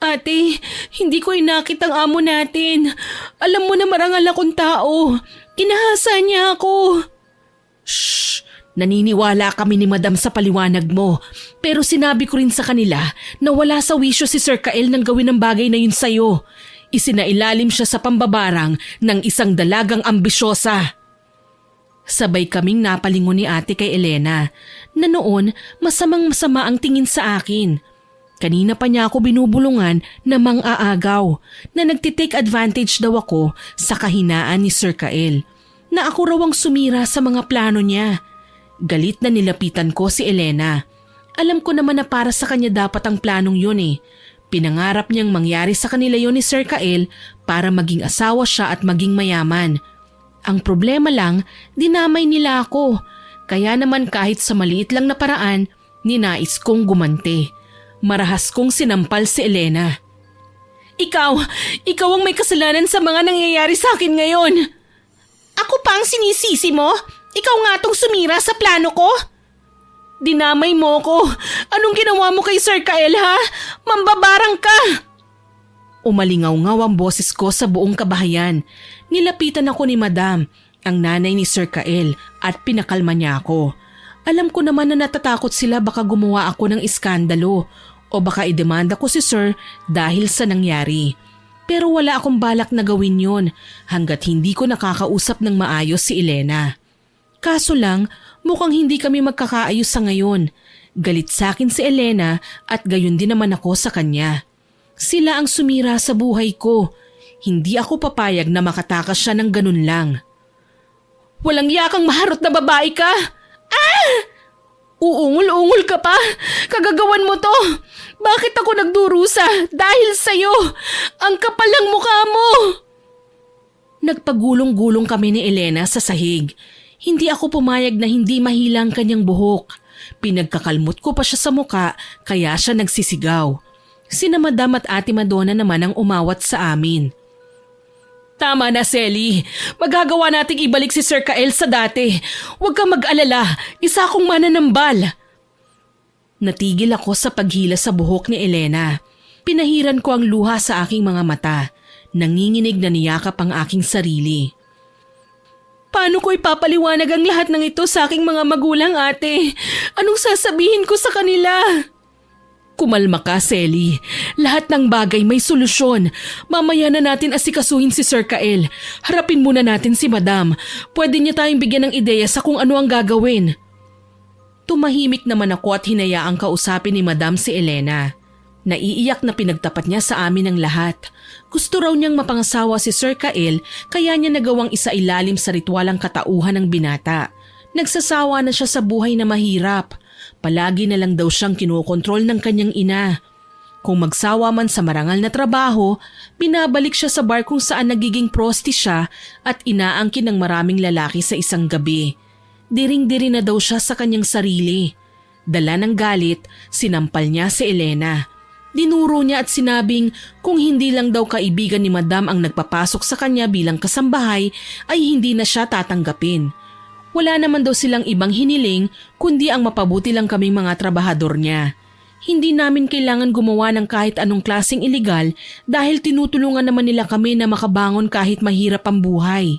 Ate, hindi ko inakit ang amo natin. Alam mo na marangal akong tao. Kinahasa niya ako. Shh! Naniniwala kami ni Madam sa paliwanag mo. Pero sinabi ko rin sa kanila na wala sa wisyo si Sir Kael nang gawin ang bagay na yun sa'yo. Isinailalim siya sa pambabarang ng isang dalagang ambisyosa. Sabay kaming napalingon ni ate kay Elena na noon masamang-masama ang tingin sa akin. Kanina pa niya ako binubulungan na mang-aagaw na nagtitake advantage daw ako sa kahinaan ni Sir Kael. Na ako raw ang sumira sa mga plano niya. Galit na nilapitan ko si Elena. Alam ko naman na para sa kanya dapat ang planong yun eh. Pinangarap niyang mangyari sa kanila yun ni Sir Kael para maging asawa siya at maging mayaman. Ang problema lang, dinamay nila ako. Kaya naman kahit sa maliit lang na paraan, ninais kong gumante. Marahas kong sinampal si Elena. Ikaw ang may kasalanan sa mga nangyayari sa akin ngayon. Ako pa ang sinisisi mo? Ikaw nga tong sumira sa plano ko? Dinamay mo ko. Anong ginawa mo kay Sir Kael ha? Mambabarang ka! Umalingaw-ngaw ang boses ko sa buong kabahayan. Nilapitan ako ni Madam, ang nanay ni Sir Kael, at pinakalma niya ako. Alam ko naman na natatakot sila baka gumawa ako ng iskandalo o baka idemanda ko si Sir dahil sa nangyari. Pero wala akong balak na gawin yun hanggat hindi ko nakakausap ng maayos si Elena. Kaso lang, mukhang hindi kami magkakaayos sa ngayon. Galit sa akin si Elena at gayon din naman ako sa kanya. Sila ang sumira sa buhay ko. Hindi ako papayag na makatakas siya ng ganun lang. Walang yakang maharot na babae ka! Ah! Uungol-ungol ka pa! Kagagawan mo to! Bakit ako nagdurusa? Dahil sa'yo! Ang kapal ng mukha mo! Nagpagulong-gulong kami ni Elena sa sahig. Hindi ako pumayag na hindi mahilang kanyang buhok. Pinagkakalmot ko pa siya sa muka kaya siya nagsisigaw. Sina Madam at Ate Madonna naman ang umawat sa amin. Tama na, Selly. Magagawa nating ibalik si Sir Kael sa dati. Huwag kang mag-alala. Isa akong mananambal. Natigil ako sa paghila sa buhok ni Elena. Pinahiran ko ang luha sa aking mga mata. Nanginginig na niyakap ang aking sarili. Paano ko ipapaliwanag ang lahat ng ito sa aking mga magulang, ate? Anong sasabihin ko sa kanila? Kumalma ka, Selly. Lahat ng bagay may solusyon. Mamaya na natin asikasuhin si Sir Kael. Harapin muna natin si Madam. Pwede niya tayong bigyan ng ideya sa kung ano ang gagawin. Tumahimik naman ako at hinayaang kausapin ni Madam si Elena. Naiiyak na pinagtapat niya sa amin ang lahat. Gusto raw niyang mapangasawa si Sir Kael kaya niya nagawang isailalim sa ritual ang katauhan ng binata. Nagsasawa na siya sa buhay na mahirap. Palagi na lang daw siyang kinokontrol ng kanyang ina. Kung magsawa man sa marangal na trabaho, binabalik siya sa bar kung saan nagiging prosti siya at inaangkin ng maraming lalaki sa isang gabi. Diring-diri na daw siya sa kanyang sarili. Dala ng galit, sinampal niya si Elena. Dinuro niya at sinabing kung hindi lang daw kaibigan ni Madam ang nagpapasok sa kanya bilang kasambahay ay hindi na siya tatanggapin. Wala naman daw silang ibang hiniling kundi ang mapabuti lang kaming mga trabahador niya. Hindi namin kailangan gumawa ng kahit anong klaseng iligal dahil tinutulungan naman nila kami na makabangon kahit mahirap ang buhay.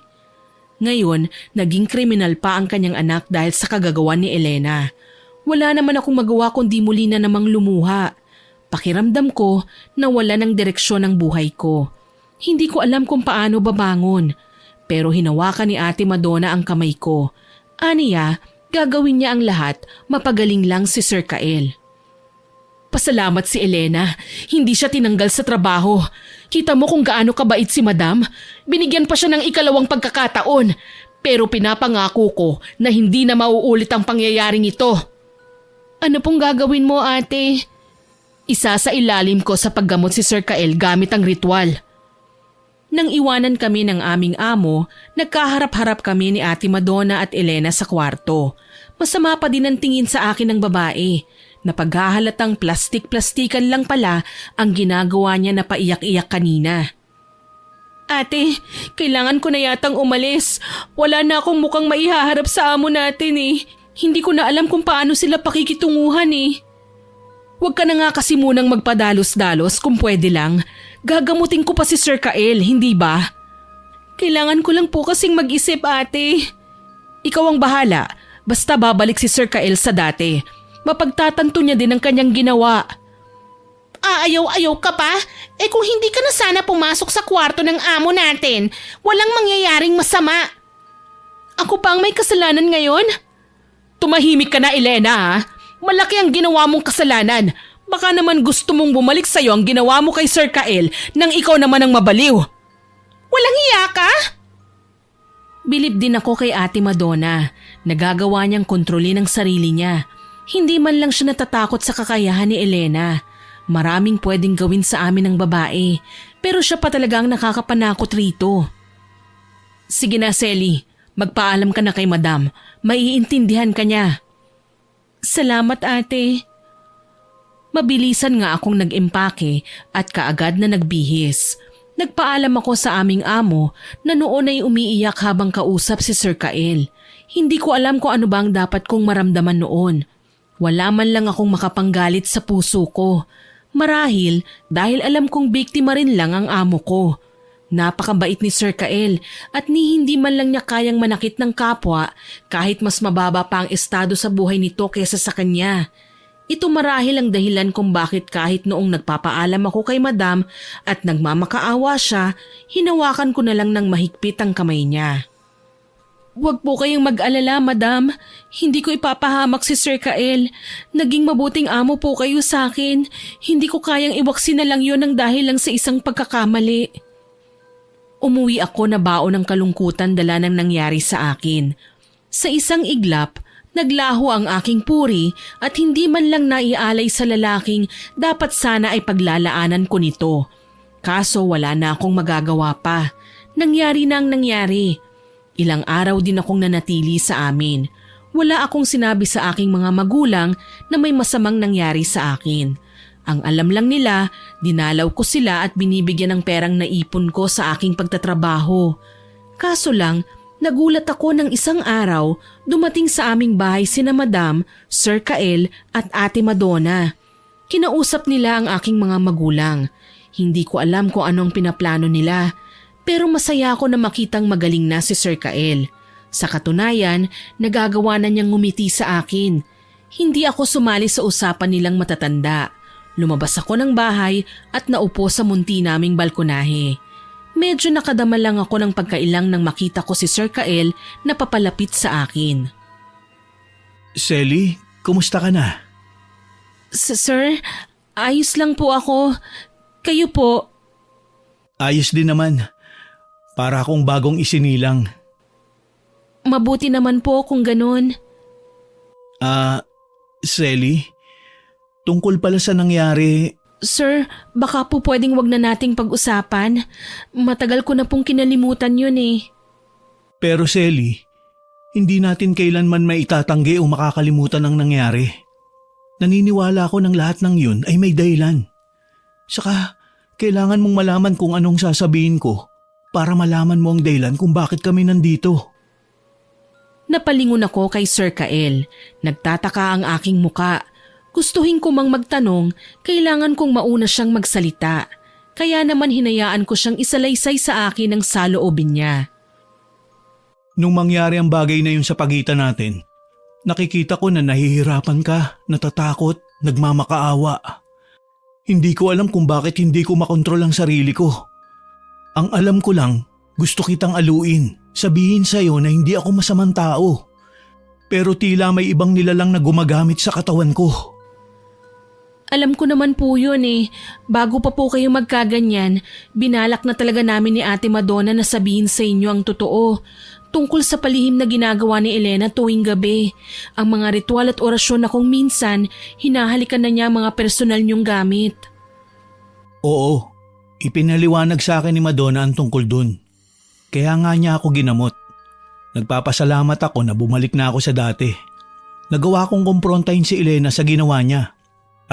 Ngayon, naging kriminal pa ang kanyang anak dahil sa kagagawan ni Elena. Wala naman akong magawa kundi muli na namang lumuha. Pakiramdam ko na wala ng direksyon ang buhay ko. Hindi ko alam kung paano babangon. Pero hinawakan ni Ate Madonna ang kamay ko. Aniya, gagawin niya ang lahat, mapagaling lang si Sir Kael. Pasalamat si Elena, hindi siya tinanggal sa trabaho. Kita mo kung gaano kabait si Madam. Binigyan pa siya ng ikalawang pagkakataon. Pero pinapangako ko na hindi na mauulit ang pangyayaring ito. Ano pong gagawin mo, ate? Isa sa ilalim ko sa paggamot si Sir Kael gamit ang ritual. Nang iwanan kami ng aming amo, nagkaharap-harap kami ni Ate Madonna at Elena sa kwarto. Masama pa din ang tingin sa akin ng babae. Napaghahalatang plastik-plastikan lang pala ang ginagawa niya na paiyak-iyak kanina. Ate, kailangan ko na yatang umalis. Wala na akong mukhang maihaharap sa amo natin eh. Hindi ko na alam kung paano sila pakikitunguhan eh. Huwag ka na nga kasi munang magpadalos-dalos kung pwede lang. Gagamutin ko pa si Sir Kael, hindi ba? Kailangan ko lang po kasing mag-isip, ate. Ikaw ang bahala. Basta babalik si Sir Kael sa dati. Mapagtatanto niya din ang kanyang ginawa. Aayaw-ayaw ka pa? Eh kung hindi ka na sana pumasok sa kwarto ng amo natin, walang mangyayaring masama. Ako pa ang may kasalanan ngayon? Tumahimik ka na, Elena, ha? Malaki ang ginawa mong kasalanan. Baka naman gusto mong bumalik sa'yo ang ginawa mo kay Sir Kael nang ikaw naman ang mabaliw. Walang hiya ka? Bilib din ako kay Ate Madonna. Nagagawa niyang kontrolin ang sarili niya. Hindi man lang siya natatakot sa kakayahan ni Elena. Maraming pwedeng gawin sa amin ng babae, pero siya pa talaga ang nakakapanakot rito. Sige na, Selly. Magpaalam ka na kay Madam. Maiintindihan ka niya. Salamat, ate. Mabilisan nga akong nag-impake at kaagad na nagbihis. Nagpaalam ako sa aming amo na noon ay umiiyak habang kausap si Sir Kael. Hindi ko alam kung ano ba ang dapat kong maramdaman noon. Wala man lang akong makapanggalit sa puso ko. Marahil dahil alam kong biktima rin lang ang amo ko. Napakabait ni Sir Kael at hindi man lang niya kayang manakit ng kapwa kahit mas mababa pa ang estado sa buhay nito kaysa sa kanya. Ito marahil ang dahilan kung bakit kahit noong nagpapaalam ako kay Madam at nagmamakaawa siya, hinawakan ko na lang ng mahigpit ang kamay niya. Huwag po kayong mag-alala, Madam. Hindi ko ipapahamak si Sir Kael. Naging mabuting amo po kayo sa akin. Hindi ko kayang iwaksin na lang yun ng dahil lang sa isang pagkakamali. Umuwi ako na baon ng kalungkutan dala ng nangyari sa akin. Sa isang iglap, naglaho ang aking puri at hindi man lang naialay sa lalaking dapat sana ay paglalaanan ko nito. Kaso wala na akong magagawa pa. Nangyari na ang nangyari. Ilang araw din akong nanatili sa amin. Wala akong sinabi sa aking mga magulang na may masamang nangyari sa akin. Ang alam lang nila, dinalaw ko sila at binibigyan ng perang naipon ko sa aking pagtatrabaho. Kaso lang, nagulat ako ng isang araw, dumating sa aming bahay sina Madam, Sir Kael at Ate Madonna. Kinausap nila ang aking mga magulang. Hindi ko alam kung anong pinaplano nila, pero masaya ako na makitang magaling na si Sir Kael. Sa katunayan, nagagawa na niyang ngumiti sa akin. Hindi ako sumali sa usapan nilang matatanda. Lumabas ako ng bahay at naupo sa munti naming balkonahe. Medyo nakadama lang ako ng pagkailang nang makita ko si Sir Kael na papalapit sa akin. Selly, kumusta ka na? Sir, ayos lang po ako. Kayo po? Ayos din naman. Para akong bagong isinilang. Mabuti naman po kung ganun. Selly, tungkol pala sa nangyari. Sir, baka po pwedeng wag na nating pag-usapan. Matagal ko na pong kinalimutan yun eh. Pero Selly, hindi natin kailanman may itatanggi o makakalimutan ang nangyari. Naniniwala ako ng lahat ng yun ay may dahilan. Saka, kailangan mong malaman kung anong sasabihin ko para malaman mo ang dahilan kung bakit kami nandito. Napalingon ako kay Sir Kael. Nagtataka ang aking muka. Gustuhin ko mang magtanong, kailangan kong mauna siyang magsalita. Kaya naman hinayaan ko siyang isalaysay sa akin ang saloobin niya. Nung mangyari ang bagay na yun sa pagitan natin, nakikita ko na nahihirapan ka, natatakot, nagmamakaawa. Hindi ko alam kung bakit hindi ko makontrol ang sarili ko. Ang alam ko lang, gusto kitang aluin, sabihin sa'yo na hindi ako masamang tao. Pero tila may ibang nilalang na gumagamit sa katawan ko. Alam ko naman po yun eh. Bago pa po kayo magkaganyan, binalak na talaga namin ni Ate Madonna na sabihin sa inyo ang totoo. Tungkol sa palihim na ginagawa ni Elena tuwing gabi. Ang mga ritual at orasyon na kung minsan, hinahalikan na niya ang mga personal niyong gamit. Oo, ipinaliwanag sa akin ni Madonna ang tungkol dun. Kaya nga niya ako ginamot. Nagpapasalamat ako na bumalik na ako sa dati. Nagawa kong kumprontahin si Elena sa ginawa niya.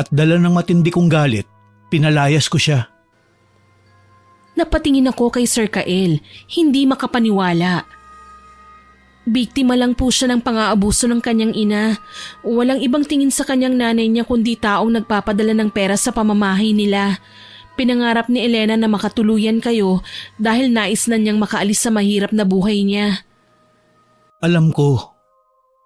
At dala ng matindi kong galit, pinalayas ko siya. Napatingin ako kay Sir Kael, hindi makapaniwala. Biktima lang po siya ng pang-aabuso ng kanyang ina. Walang ibang tingin sa kanyang nanay niya kundi taong nagpapadala ng pera sa pamamahay nila. Pinangarap ni Elena na makatuluyan kayo dahil nais na niyang makaalis sa mahirap na buhay niya. Alam ko.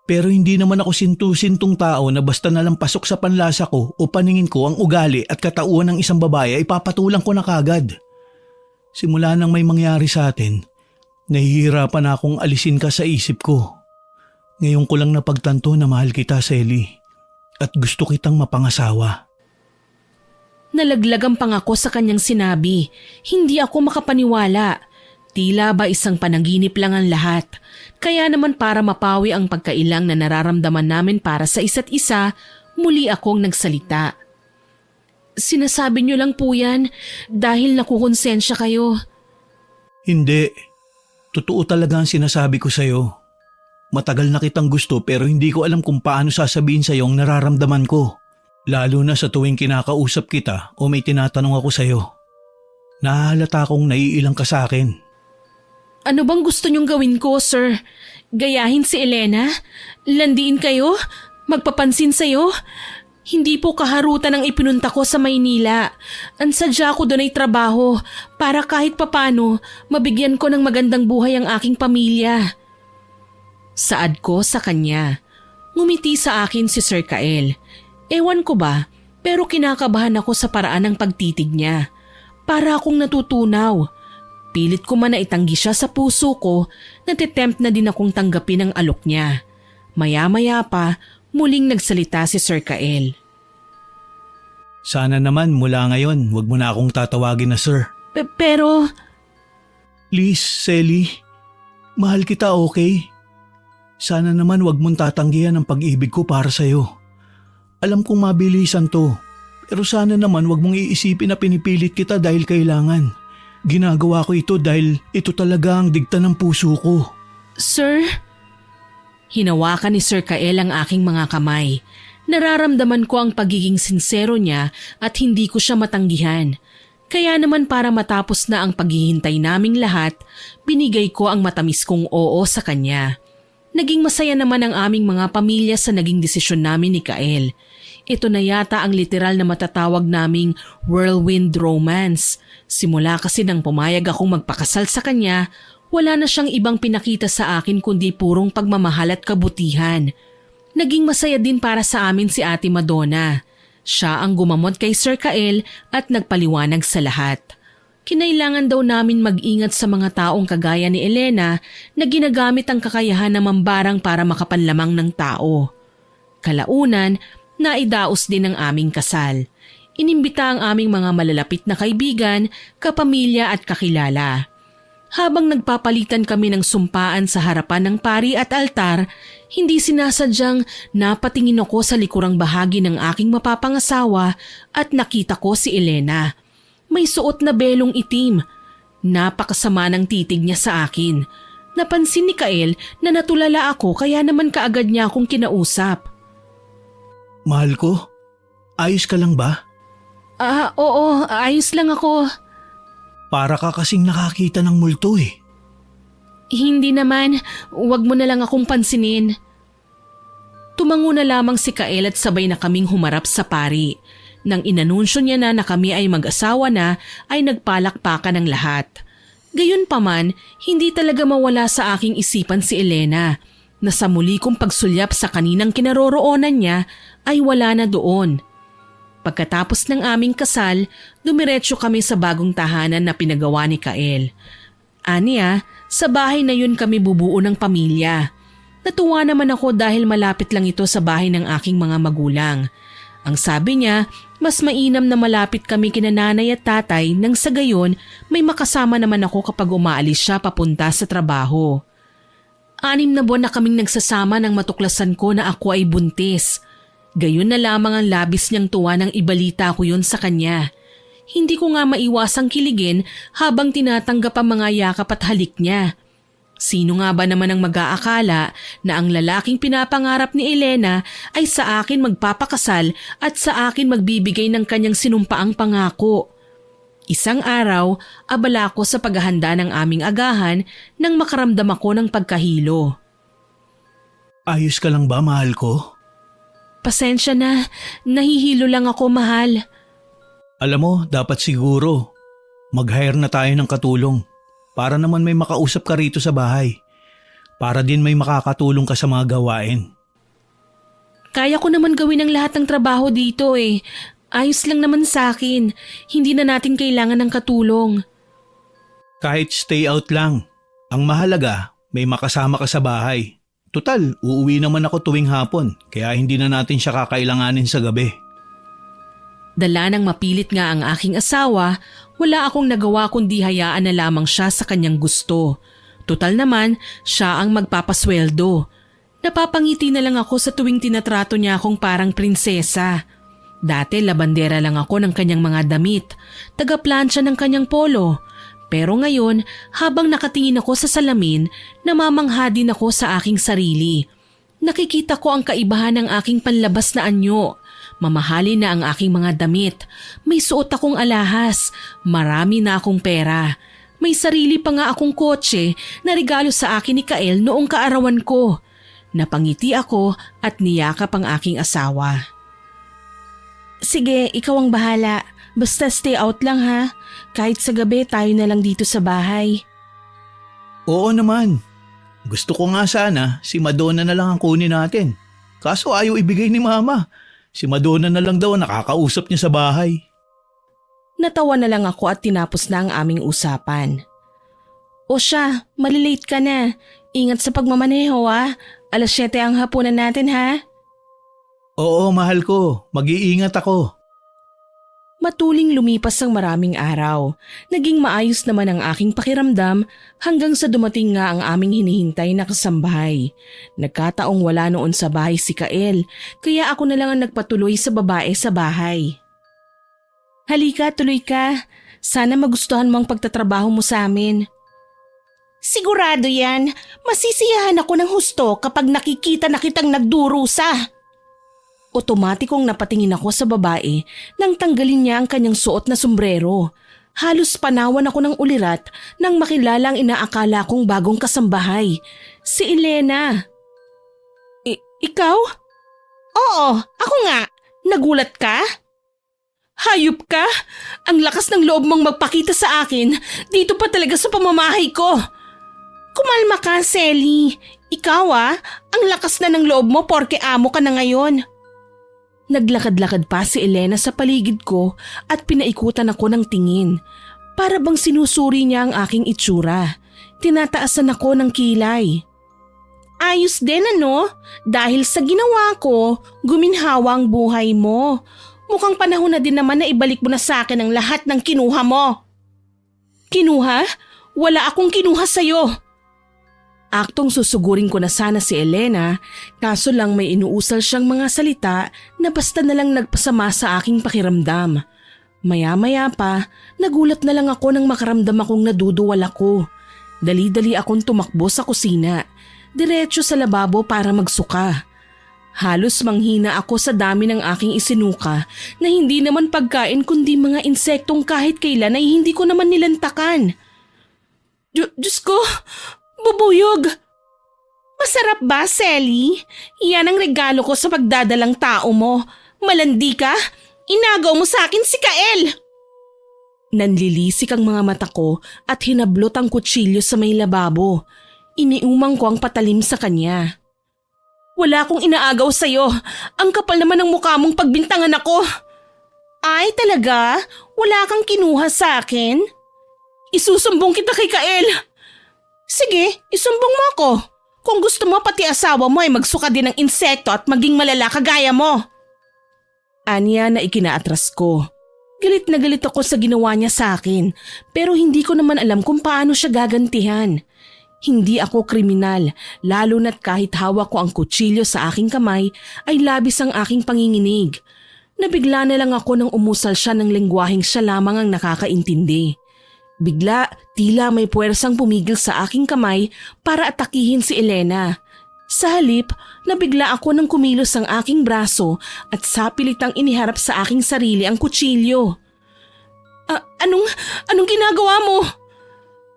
Pero hindi naman ako sintu-sintong tao na basta nalang pasok sa panlasa ko o paningin ko ang ugali at katauhan ng isang babae ay papatulang ko na kagad. Simula nang may mangyari sa atin, nahihirapan na akong alisin ka sa isip ko. Ngayon ko lang napagtanto na mahal kita, Selly, at gusto kitang mapangasawa. Nalaglag ang pangako sa kanyang sinabi. Hindi ako makapaniwala. Tila ba isang panaginip lang ang lahat. Kaya naman para mapawi ang pagkailang na nararamdaman namin para sa isa't isa, muli akong nagsalita. Sinasabi niyo lang po yan dahil nakukonsensya kayo. Hindi. Totoo talaga ang sinasabi ko sa'yo. Matagal na kitang gusto pero hindi ko alam kung paano sasabihin sa'yo ang nararamdaman ko. Lalo na sa tuwing kinakausap kita o may tinatanong ako sa'yo. Nahahalata akong naiilang ka sa akin. Ano bang gusto niyong gawin ko, sir? Gayahin si Elena? Landiin kayo? Magpapansin sa'yo? Hindi po kaharutan ang ipinunta ko sa Maynila. Ang sadya ko doon ay trabaho para kahit papano mabigyan ko ng magandang buhay ang aking pamilya. Saad ko sa kanya. Ngumiti sa akin si Sir Kael. Ewan ko ba, pero kinakabahan ako sa paraan ng pagtitig niya. Para akong natutunaw. Pilit ko man na itanggi siya sa puso ko, natitempt na din akong tanggapin ang alok niya. Maya-maya pa, muling nagsalita si Sir Kael. Sana naman mula ngayon, wag mo na akong tatawagin na sir. Pero... Please, Selly. Mahal kita, okay? Sana naman wag mong tatanggihan ang pag-ibig ko para sa'yo. Alam kong mabilisan to, pero sana naman wag mong iisipin na pinipilit kita dahil kailangan. Ginagawa ko ito dahil ito talaga ang digta ng puso ko. Sir? Hinawakan ni Sir Kael ang aking mga kamay. Nararamdaman ko ang pagiging sinsero niya at hindi ko siya matanggihan. Kaya naman para matapos na ang paghihintay naming lahat, binigay ko ang matamis kong oo sa kanya. Naging masaya naman ang aming mga pamilya sa naging desisyon namin ni Kael. Ito na yata ang literal na matatawag naming whirlwind romance. Simula kasi nang pumayag akong magpakasal sa kanya, wala na siyang ibang pinakita sa akin kundi purong pagmamahal at kabutihan. Naging masaya din para sa amin si Ate Madonna. Siya ang gumamot kay Sir Kael at nagpaliwanag sa lahat. Kinailangan daw namin mag-ingat sa mga taong kagaya ni Elena na ginagamit ang kakayahan na mambarang para makapanlamang ng tao. Kalaunan, naidaos din ang aming kasal. Inimbita ang aming mga malalapit na kaibigan, kapamilya at kakilala. Habang nagpapalitan kami ng sumpaan sa harapan ng pari at altar, hindi sinasadyang napatingin ako sa likurang bahagi ng aking mapapangasawa at nakita ko si Elena. May suot na belong itim. Napakasama ng titig niya sa akin. Napansin ni Kael na natulala ako kaya naman kaagad niya akong kinausap. Mahal ko, ayos ka lang ba? Oo, ayos lang ako. Para ka kasing nakakita ng multo eh. Hindi naman, wag mo na lang akong pansinin. Tumango na lamang si Kael at sabay na kaming humarap sa pari. Nang inanunsyo niya na kami ay mag-asawa na, ay nagpalakpakan ng lahat. Gayunpaman, hindi talaga mawala sa aking isipan si Elena, na sa muli kong pagsulyap sa kaninang kinaroroonan niya ay wala na doon. Pagkatapos ng aming kasal, dumiretso kami sa bagong tahanan na pinagawa ni Kael. Aniya, sa bahay na yun kami bubuo ng pamilya. Natuwa naman ako dahil malapit lang ito sa bahay ng aking mga magulang. Ang sabi niya, mas mainam na malapit kami kina nanay at tatay nang sa gayon may makasama naman ako kapag umaalis siya papunta sa trabaho. 6 na buwan na kaming nagsasama nang matuklasan ko na ako ay buntis. Gayon na lamang ang labis niyang tuwa nang ibalita ko yun sa kanya. Hindi ko nga maiwasang kiligin habang tinatanggap ang mga yakap at halik niya. Sino nga ba naman ang mag-aakala na ang lalaking pinapangarap ni Elena ay sa akin magpapakasal at sa akin magbibigay ng kanyang sinumpaang pangako? Isang araw, abala ko sa paghahanda ng aming agahan nang makaramdam ako ng pagkahilo. Ayos ka lang ba, mahal ko? Pasensya na, nahihilo lang ako, mahal. Alam mo, dapat siguro mag-hire na tayo ng katulong para naman may makausap ka rito sa bahay. Para din may makakatulong ka sa mga gawain. Kaya ko naman gawin ang lahat ng trabaho dito eh. Ayos lang naman sa akin. Hindi na natin kailangan ng katulong. Kahit stay out lang. Ang mahalaga, may makasama ka sa bahay. Tutal, uuwi naman ako tuwing hapon, kaya hindi na natin siya kakailanganin sa gabi. Dala ng mapilit nga ang aking asawa, wala akong nagawa kundi hayaan na lamang siya sa kanyang gusto. Tutal naman, siya ang magpapasweldo. Napapangiti na lang ako sa tuwing tinatrato niya akong parang prinsesa. Dati labandera lang ako ng kanyang mga damit, taga-plancha ng kanyang polo. Pero ngayon, habang nakatingin ako sa salamin, namamangha din ako sa aking sarili. Nakikita ko ang kaibahan ng aking panlabas na anyo. Mamahali na ang aking mga damit. May suot akong alahas. Marami na akong pera. May sarili pa nga akong kotse na regalo sa akin ni Kael noong kaarawan ko. Napangiti ako at niyakap ang aking asawa. Sige, ikaw ang bahala. Basta stay out lang ha. Kahit sa gabi tayo na lang dito sa bahay. Oo naman. Gusto ko nga sana si Madonna na lang ang kunin natin. Kaso ayaw ibigay ni Mama. Si Madonna na lang daw nakakausap niya sa bahay. Natawa na lang ako at tinapos na ang aming usapan. O siya, malilate ka na. Ingat sa pagmamaneho ha. 7:00 ang hapunan natin ha. Oo, mahal ko. Mag-iingat ako. Matuling lumipas ang maraming araw. Naging maayos naman ang aking pakiramdam hanggang sa dumating nga ang aming hinihintay na kasambahay. Nagkataong wala noon sa bahay si Kael, kaya ako na lang ang nagpatuloy sa babae sa bahay. Halika, tuloy ka. Sana magustuhan mo ang pagtatrabaho mo sa amin. Sigurado yan. Masisiyahan ako ng husto kapag nakikita na kitang nagdurusa. Otomatikong napatingin ako sa babae nang tanggalin niya ang kanyang suot na sombrero. Halos panawan ako ng ulirat nang makilala ang inaakala kong bagong kasambahay, si Elena. Ikaw? Oo, ako nga. Nagulat ka? Hayop ka? Ang lakas ng loob mong magpakita sa akin dito pa talaga sa pamamahay ko. Kumalma ka, Selly. Ikaw ang lakas na ng loob mo porke amo ka na ngayon. Naglakad-lakad pa si Elena sa paligid ko at pinaikutan ako ng tingin. Para bang sinusuri niya ang aking itsura. Tinataasan ako ng kilay. Ayos din ano? Dahil sa ginawa ko, guminhawa ang buhay mo. Mukhang panahon na din naman na ibalik mo na sa akin ang lahat ng kinuha mo. Kinuha? Wala akong kinuha sa'yo. Aktong susugurin ko na sana si Elena, kaso lang may inuusal siyang mga salita na basta na lang nagpasama sa aking pakiramdam. Maya-maya pa, nagulat na lang ako nang makaramdam akong naduduwal ako. Dali-dali akong tumakbo sa kusina, diretso sa lababo para magsuka. Halos manghina ako sa dami ng aking isinuka na hindi naman pagkain kundi mga insektong kahit kailan ay hindi ko naman nilantakan. Diyos ko! Bubuyog! Masarap ba, Selly? Yan ang regalo ko sa pagdadalang tao mo. Malandi ka? Inagaw mo sa akin si Kael! Nanlilisik ang mga mata ko at hinablot ang kutsilyo sa may lababo. Iniumang ko ang patalim sa kanya. Wala akong inaagaw sa'yo. Ang kapal naman ng mukha mong pagbintangan ako. Ay, talaga? Wala kang kinuha sa akin? Isusumbong kita kay Kael. Sige, isumbong mo ako. Kung gusto mo pati asawa mo ay magsuka din ng insekto at maging malala kagaya mo. Anya na ikinaatras ko. Galit na galit ako sa ginawa niya sa akin pero hindi ko naman alam kung paano siya gagantihan. Hindi ako kriminal, lalo na't kahit hawak ko ang kutsilyo sa aking kamay ay labis ang aking panginginig. Nabigla na lang ako nang umusal siya ng lengguwaheng siya lamang ang nakakaintindi. Bigla, tila may puwersang pumigil sa aking kamay para atakihin si Elena. Sa halip, nabigla ako nang kumilos ang aking braso at sapilitang iniharap sa aking sarili ang kutsilyo. Anong ginagawa mo?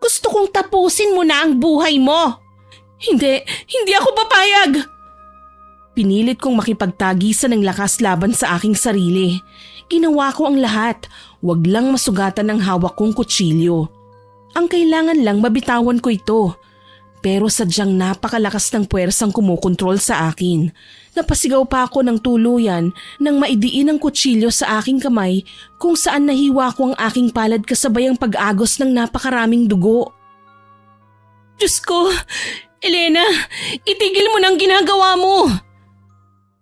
Gusto kong tapusin mo na ang buhay mo. Hindi ako papayag. Pinilit kong makipagtagisan ng lakas laban sa aking sarili. Ginawa ko ang lahat, wag lang masugatan ng hawak kong kutsilyo. Ang kailangan lang mabitawan ko ito. Pero sadyang napakalakas ng puwersang kumukontrol sa akin. Napasigaw pa ako ng tuluyan nang maidiin ang kutsilyo sa aking kamay kung saan nahiwa ko ang aking palad kasabay ang pag-agos ng napakaraming dugo. Diyos ko! Elena, itigil mo nang ginagawa mo!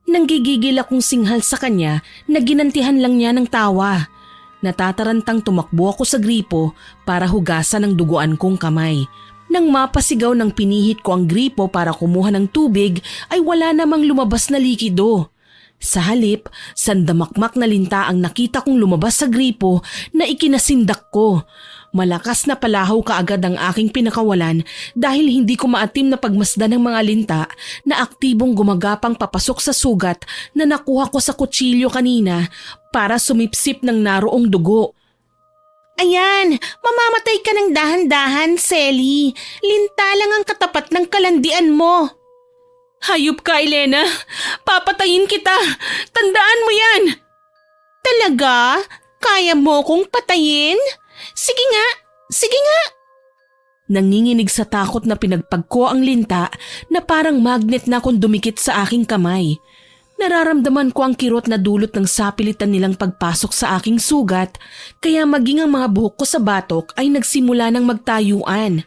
Nanggigigil akong singhal sa kanya na ginantihan lang niya ng tawa. Natatarantang tumakbo ako sa gripo para hugasan ang duguan kong kamay. Nang mapasigaw ng pinihit ko ang gripo para kumuha ng tubig ay wala namang lumabas na likido. Sa halip, sandamakmak na linta ang nakita kong lumabas sa gripo na ikinasindak ko. Malakas na palahaw kaagad ang aking pinakawalan dahil hindi ko maatim na pagmasdan ng mga linta na aktibong gumagapang papasok sa sugat na nakuha ko sa kutsilyo kanina para sumipsip ng naroong dugo. Ayan, mamamatay ka ng dahan-dahan, Selly. Linta lang ang katapat ng kalandian mo. Hayop ka, Elena. Papatayin kita. Tandaan mo yan. Talaga? Kaya mo kong patayin? Sige nga, sige nga. Nanginginig sa takot na pinagpag ko ang linta na parang magnet na kung dumikit sa aking kamay. Nararamdaman ko ang kirot na dulot ng sapilitan nilang pagpasok sa aking sugat, kaya maging ang mga buhok ko sa batok ay nagsimula ng magtayuan.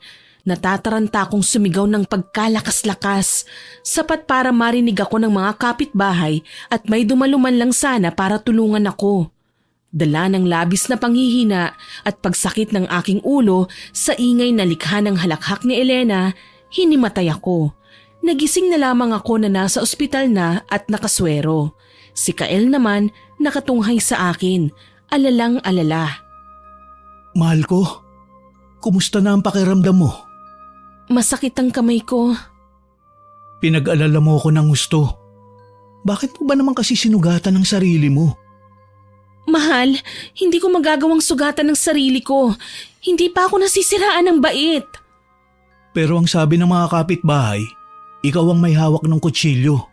Natataranta akong sumigaw ng pagkalakas-lakas, sapat para marinig ako ng mga kapitbahay at may dumaluman lang sana para tulungan ako. Dala ng labis na panghihina at pagsakit ng aking ulo sa ingay na likha ng halakhak ni Elena, hinimatay ako. Nagising na lamang ako na nasa ospital na at nakaswero. Si Kael naman nakatunghay sa akin, alalang-alala. Mahal ko, kumusta na ang pakiramdam mo? Masakit ang kamay ko. Pinag-alala mo ako ng gusto. Bakit mo ba naman kasi sinugatan ng sarili mo? Mahal, hindi ko magagawang sugatan ng sarili ko. Hindi pa ako nasisiraan ng bait. Pero ang sabi ng mga kapitbahay, ikaw ang may hawak ng kutsilyo.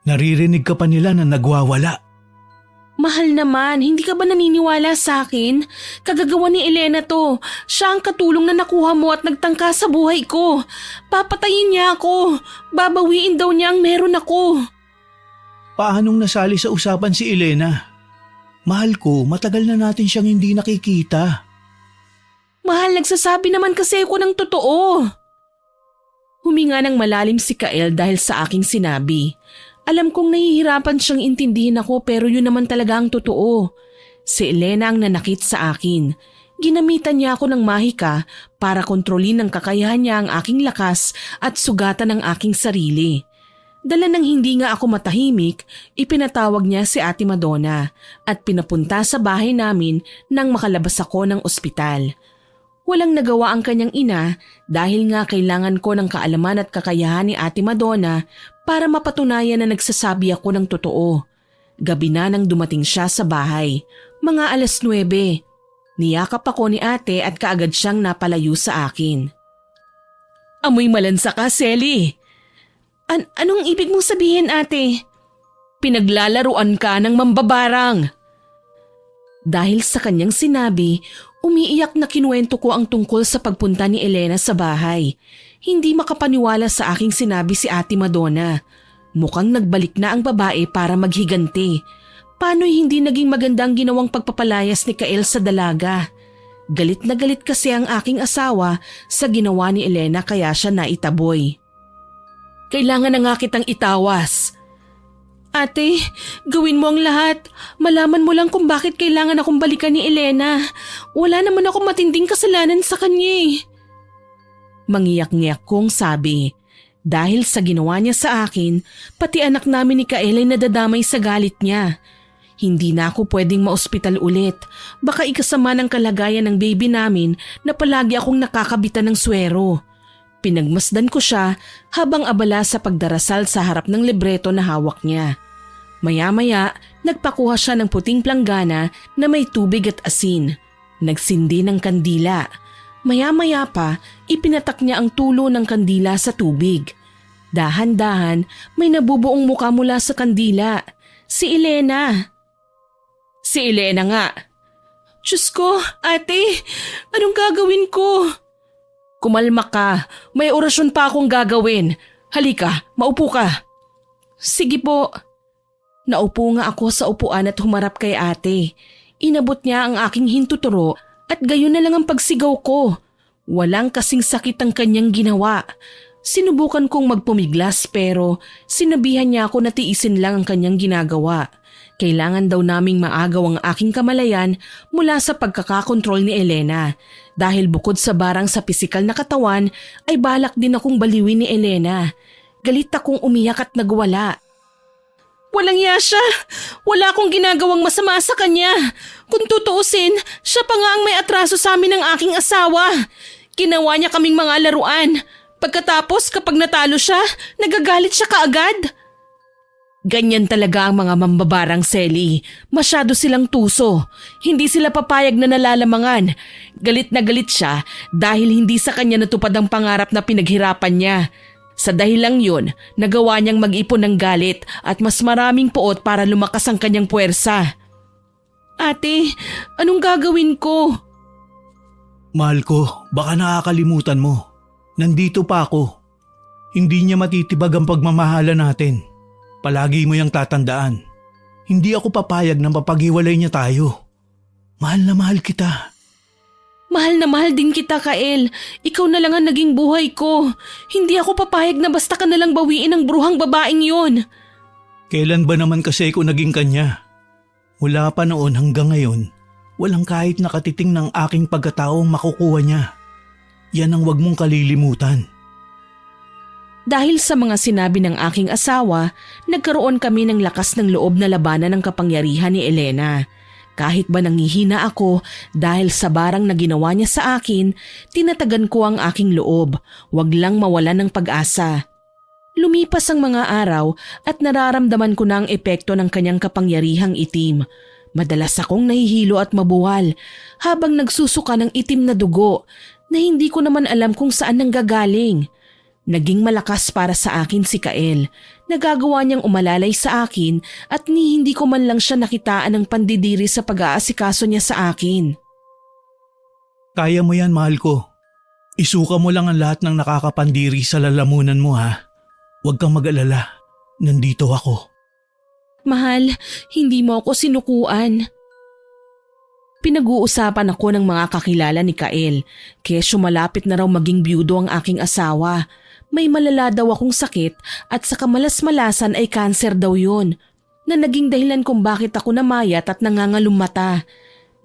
Naririnig ka pa nila na nagwawala. Mahal naman, hindi ka ba naniniwala sa akin? Kagagawa ni Elena to. Siya ang katulong na nakuha mo at nagtangka sa buhay ko. Papatayin niya ako. Babawiin daw niya ang meron ako. Paanong nasali sa usapan si Elena? Mahal ko, matagal na natin siyang hindi nakikita. Mahal, nagsasabi naman kasi ako ng totoo. Huminga ng malalim si Kael dahil sa aking sinabi. Alam kong nahihirapan siyang intindihin ako pero yun naman talaga ang totoo. Si Elena ang nanakit sa akin. Ginamitan niya ako ng mahika para kontrolin ng kakayahan niya ang aking lakas at sugatan ng aking sarili. Dala ng hindi nga ako matahimik, ipinatawag niya si Ate Madonna at pinapunta sa bahay namin nang makalabas ako ng ospital. Walang nagawa ang kanyang ina dahil nga kailangan ko ng kaalaman at kakayahan ni Ate Madonna para mapatunayan na nagsasabi ako ng totoo. Gabi na nang dumating siya sa bahay, mga 9:00. Niyakap ako ni ate at kaagad siyang napalayo sa akin. Amoy malansa ka, Selly. Anong ibig mong sabihin, ate? Pinaglalaruan ka ng mambabarang. Dahil sa kanyang sinabi, umiiyak na kinuwento ko ang tungkol sa pagpunta ni Elena sa bahay. Hindi makapaniwala sa aking sinabi si Ate Madonna. Mukhang nagbalik na ang babae para maghiganti. Paano'y hindi naging magandang ginawang pagpapalayas ni Kael sa dalaga? Galit na galit kasi ang aking asawa sa ginawa ni Elena kaya siya naitaboy. Kailangan na nga kitang itawas. Ate, gawin mo ang lahat. Malaman mo lang kung bakit kailangan akong balikan ni Elena. Wala naman akong matinding kasalanan sa kanya eh. Mangiyak-ngiyak kong sabi. Dahil sa ginawa niya sa akin, pati anak namin ni Kael ay nadadamay sa galit niya. Hindi na ako pwedeng maospital ulit. Baka ikasama ng kalagayan ng baby namin na palagi akong nakakabitan ng swero. Pinagmasdan ko siya habang abala sa pagdarasal sa harap ng libreto na hawak niya. Maya-maya, nagpakuha siya ng puting planggana na may tubig at asin. Nagsindi ng kandila. Maya-maya pa, ipinatak niya ang tulo ng kandila sa tubig. Dahan-dahan, may nabubuong muka mula sa kandila. Si Elena. Si Elena nga. Diyos ko, ate, anong gagawin ko? Kumalma ka, may orasyon pa akong gagawin. Halika, maupo ka. Sige po. Naupo nga ako sa upuan at humarap kay ate. Inabot niya ang aking hintuturo at gayon na lang ang pagsigaw ko. Walang kasing sakit ang kanyang ginawa. Sinubukan kong magpumiglas pero sinabihan niya ako na tiisin lang ang kanyang ginagawa. Kailangan daw naming maagaw ang aking kamalayan mula sa pagkakakontrol ni Elena. Dahil bukod sa barang sa pisikal na katawan ay balak din akong baliwin ni Elena. Galit akong umiyak at nagwala. Walang iya siya. Wala akong ginagawang masama sa kanya. Kung tutuusin, siya pa nga ang may atraso sa amin ng aking asawa. Ginawa niya kaming mga laruan. Pagkatapos kapag natalo siya, nagagalit siya kaagad. Ganyan talaga ang mga mambabarang, Selly. Masyado silang tuso. Hindi sila papayag na nalalamangan. Galit na galit siya dahil hindi sa kanya natupad ang pangarap na pinaghirapan niya. Sa dahilang yun, nagawa niyang mag-ipon ng galit at mas maraming puot para lumakas ang kanyang puwersa. Ate, anong gagawin ko? Mahal ko, baka nakakalimutan mo. Nandito pa ako. Hindi niya matitibag ang pagmamahala natin. Palagi mo yang tatandaan. Hindi ako papayag na mapaghiwalay niya tayo. Mahal na mahal kita. Mahal na mahal din kita, Kael. Ikaw na lang ang naging buhay ko. Hindi ako papayag na basta ka na lang bawiin ang bruhang babaeng yon. Kailan ba naman kasi ako naging kanya? Mula pa noon hanggang ngayon, walang kahit nakatiting ng aking pagkataong makukuha niya. Yan ang wag mong kalilimutan. Dahil sa mga sinabi ng aking asawa, nagkaroon kami ng lakas ng loob na labanan ng kapangyarihan ni Elena. Kahit ba nangihina ako dahil sa barang na ginawa niya sa akin, tinatagan ko ang aking loob, wag lang mawalan ng pag-asa. Lumipas ang mga araw at nararamdaman ko na ang epekto ng kanyang kapangyarihang itim. Madalas akong nahihilo at mabuwal habang nagsusuka ng itim na dugo na hindi ko naman alam kung saan nanggagaling. Naging malakas para sa akin si Kael. Nagagawa niyang umalalay sa akin at hindi ko man lang siya nakitaan ng pandidiri sa pag-aasikaso niya sa akin. Kaya mo yan, mahal ko. Isuka mo lang ang lahat ng nakakapandiri sa lalamunan mo, ha? Huwag kang mag-alala. Nandito ako. Mahal, hindi mo ako sinukuan. Pinag-uusapan ako ng mga kakilala ni Kael, kesyo malapit na raw maging byudo ang aking asawa. May malala daw akong sakit at sa kamalas-malasan ay kanser daw yun, na naging dahilan kung bakit ako namayat at nangangalum mata.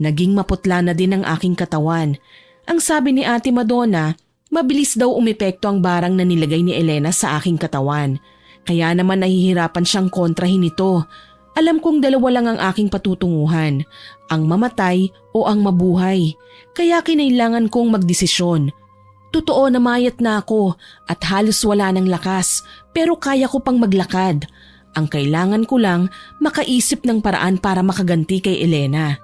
Naging maputla na din ang aking katawan. Ang sabi ni Ate Madonna, mabilis daw umepekto ang barang na nilagay ni Elena sa aking katawan. Kaya naman nahihirapan siyang kontrahin ito. Alam kong dalawa lang ang aking patutunguhan, ang mamatay o ang mabuhay. Kaya kinailangan kong magdesisyon. Totoo na mayat na ako at halos wala ng lakas pero kaya ko pang maglakad. Ang kailangan ko lang makaisip ng paraan para makaganti kay Elena.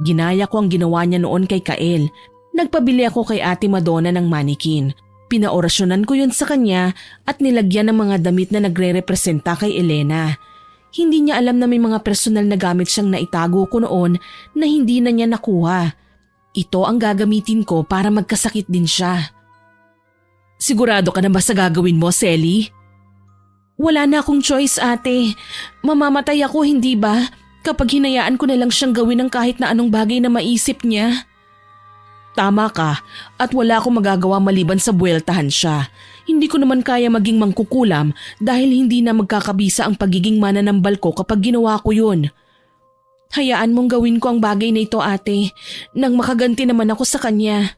Ginaya ko ang ginawa niya noon kay Kael. Nagpabili ako kay Ate Madonna ng manikin. Pinaorasyonan ko yun sa kanya at nilagyan ng mga damit na nagre-representa kay Elena. Hindi niya alam na may mga personal na gamit siyang naitago ko noon na hindi na niya nakuha. Ito ang gagamitin ko para magkasakit din siya. Sigurado ka na ba sa gagawin mo, Selly? Wala na akong choice, ate. Mamamatay ako, hindi ba? Kapag hinayaan ko na lang siyang gawin ng kahit na anong bagay na maisip niya. Tama ka, at wala akong magagawa maliban sa buweltahan siya. Hindi ko naman kaya maging mangkukulam dahil hindi na magkakabisa ang pagiging mananambal ko kapag ginawa ko yun. Hayaan mong gawin ko ang bagay na ito, ate, nang makaganti naman ako sa kanya.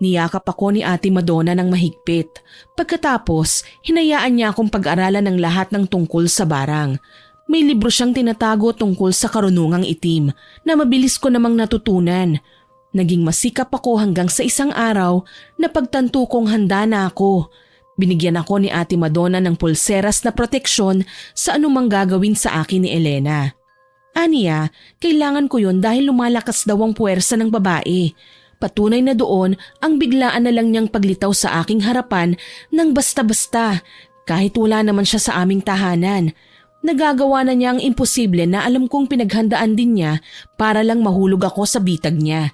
Niyakap ako ni Ate Madonna ng mahigpit. Pagkatapos, hinayaan niya akong pag-aralan ng lahat ng tungkol sa barang. May libro siyang tinatago tungkol sa karunungang itim na mabilis ko namang natutunan. Naging masikap ako hanggang sa isang araw na pagtanto kong handa na ako. Binigyan ako ni Ate Madonna ng pulseras na proteksyon sa anumang gagawin sa akin ni Elena. Aniya, kailangan ko yun dahil lumalakas daw ang puwersa ng babae. Patunay na doon ang biglaan na lang niyang paglitaw sa aking harapan ng basta-basta kahit wala naman siya sa aming tahanan. Nagagawa na niya ang imposible na alam kong pinaghandaan din niya para lang mahulog ako sa bitag niya.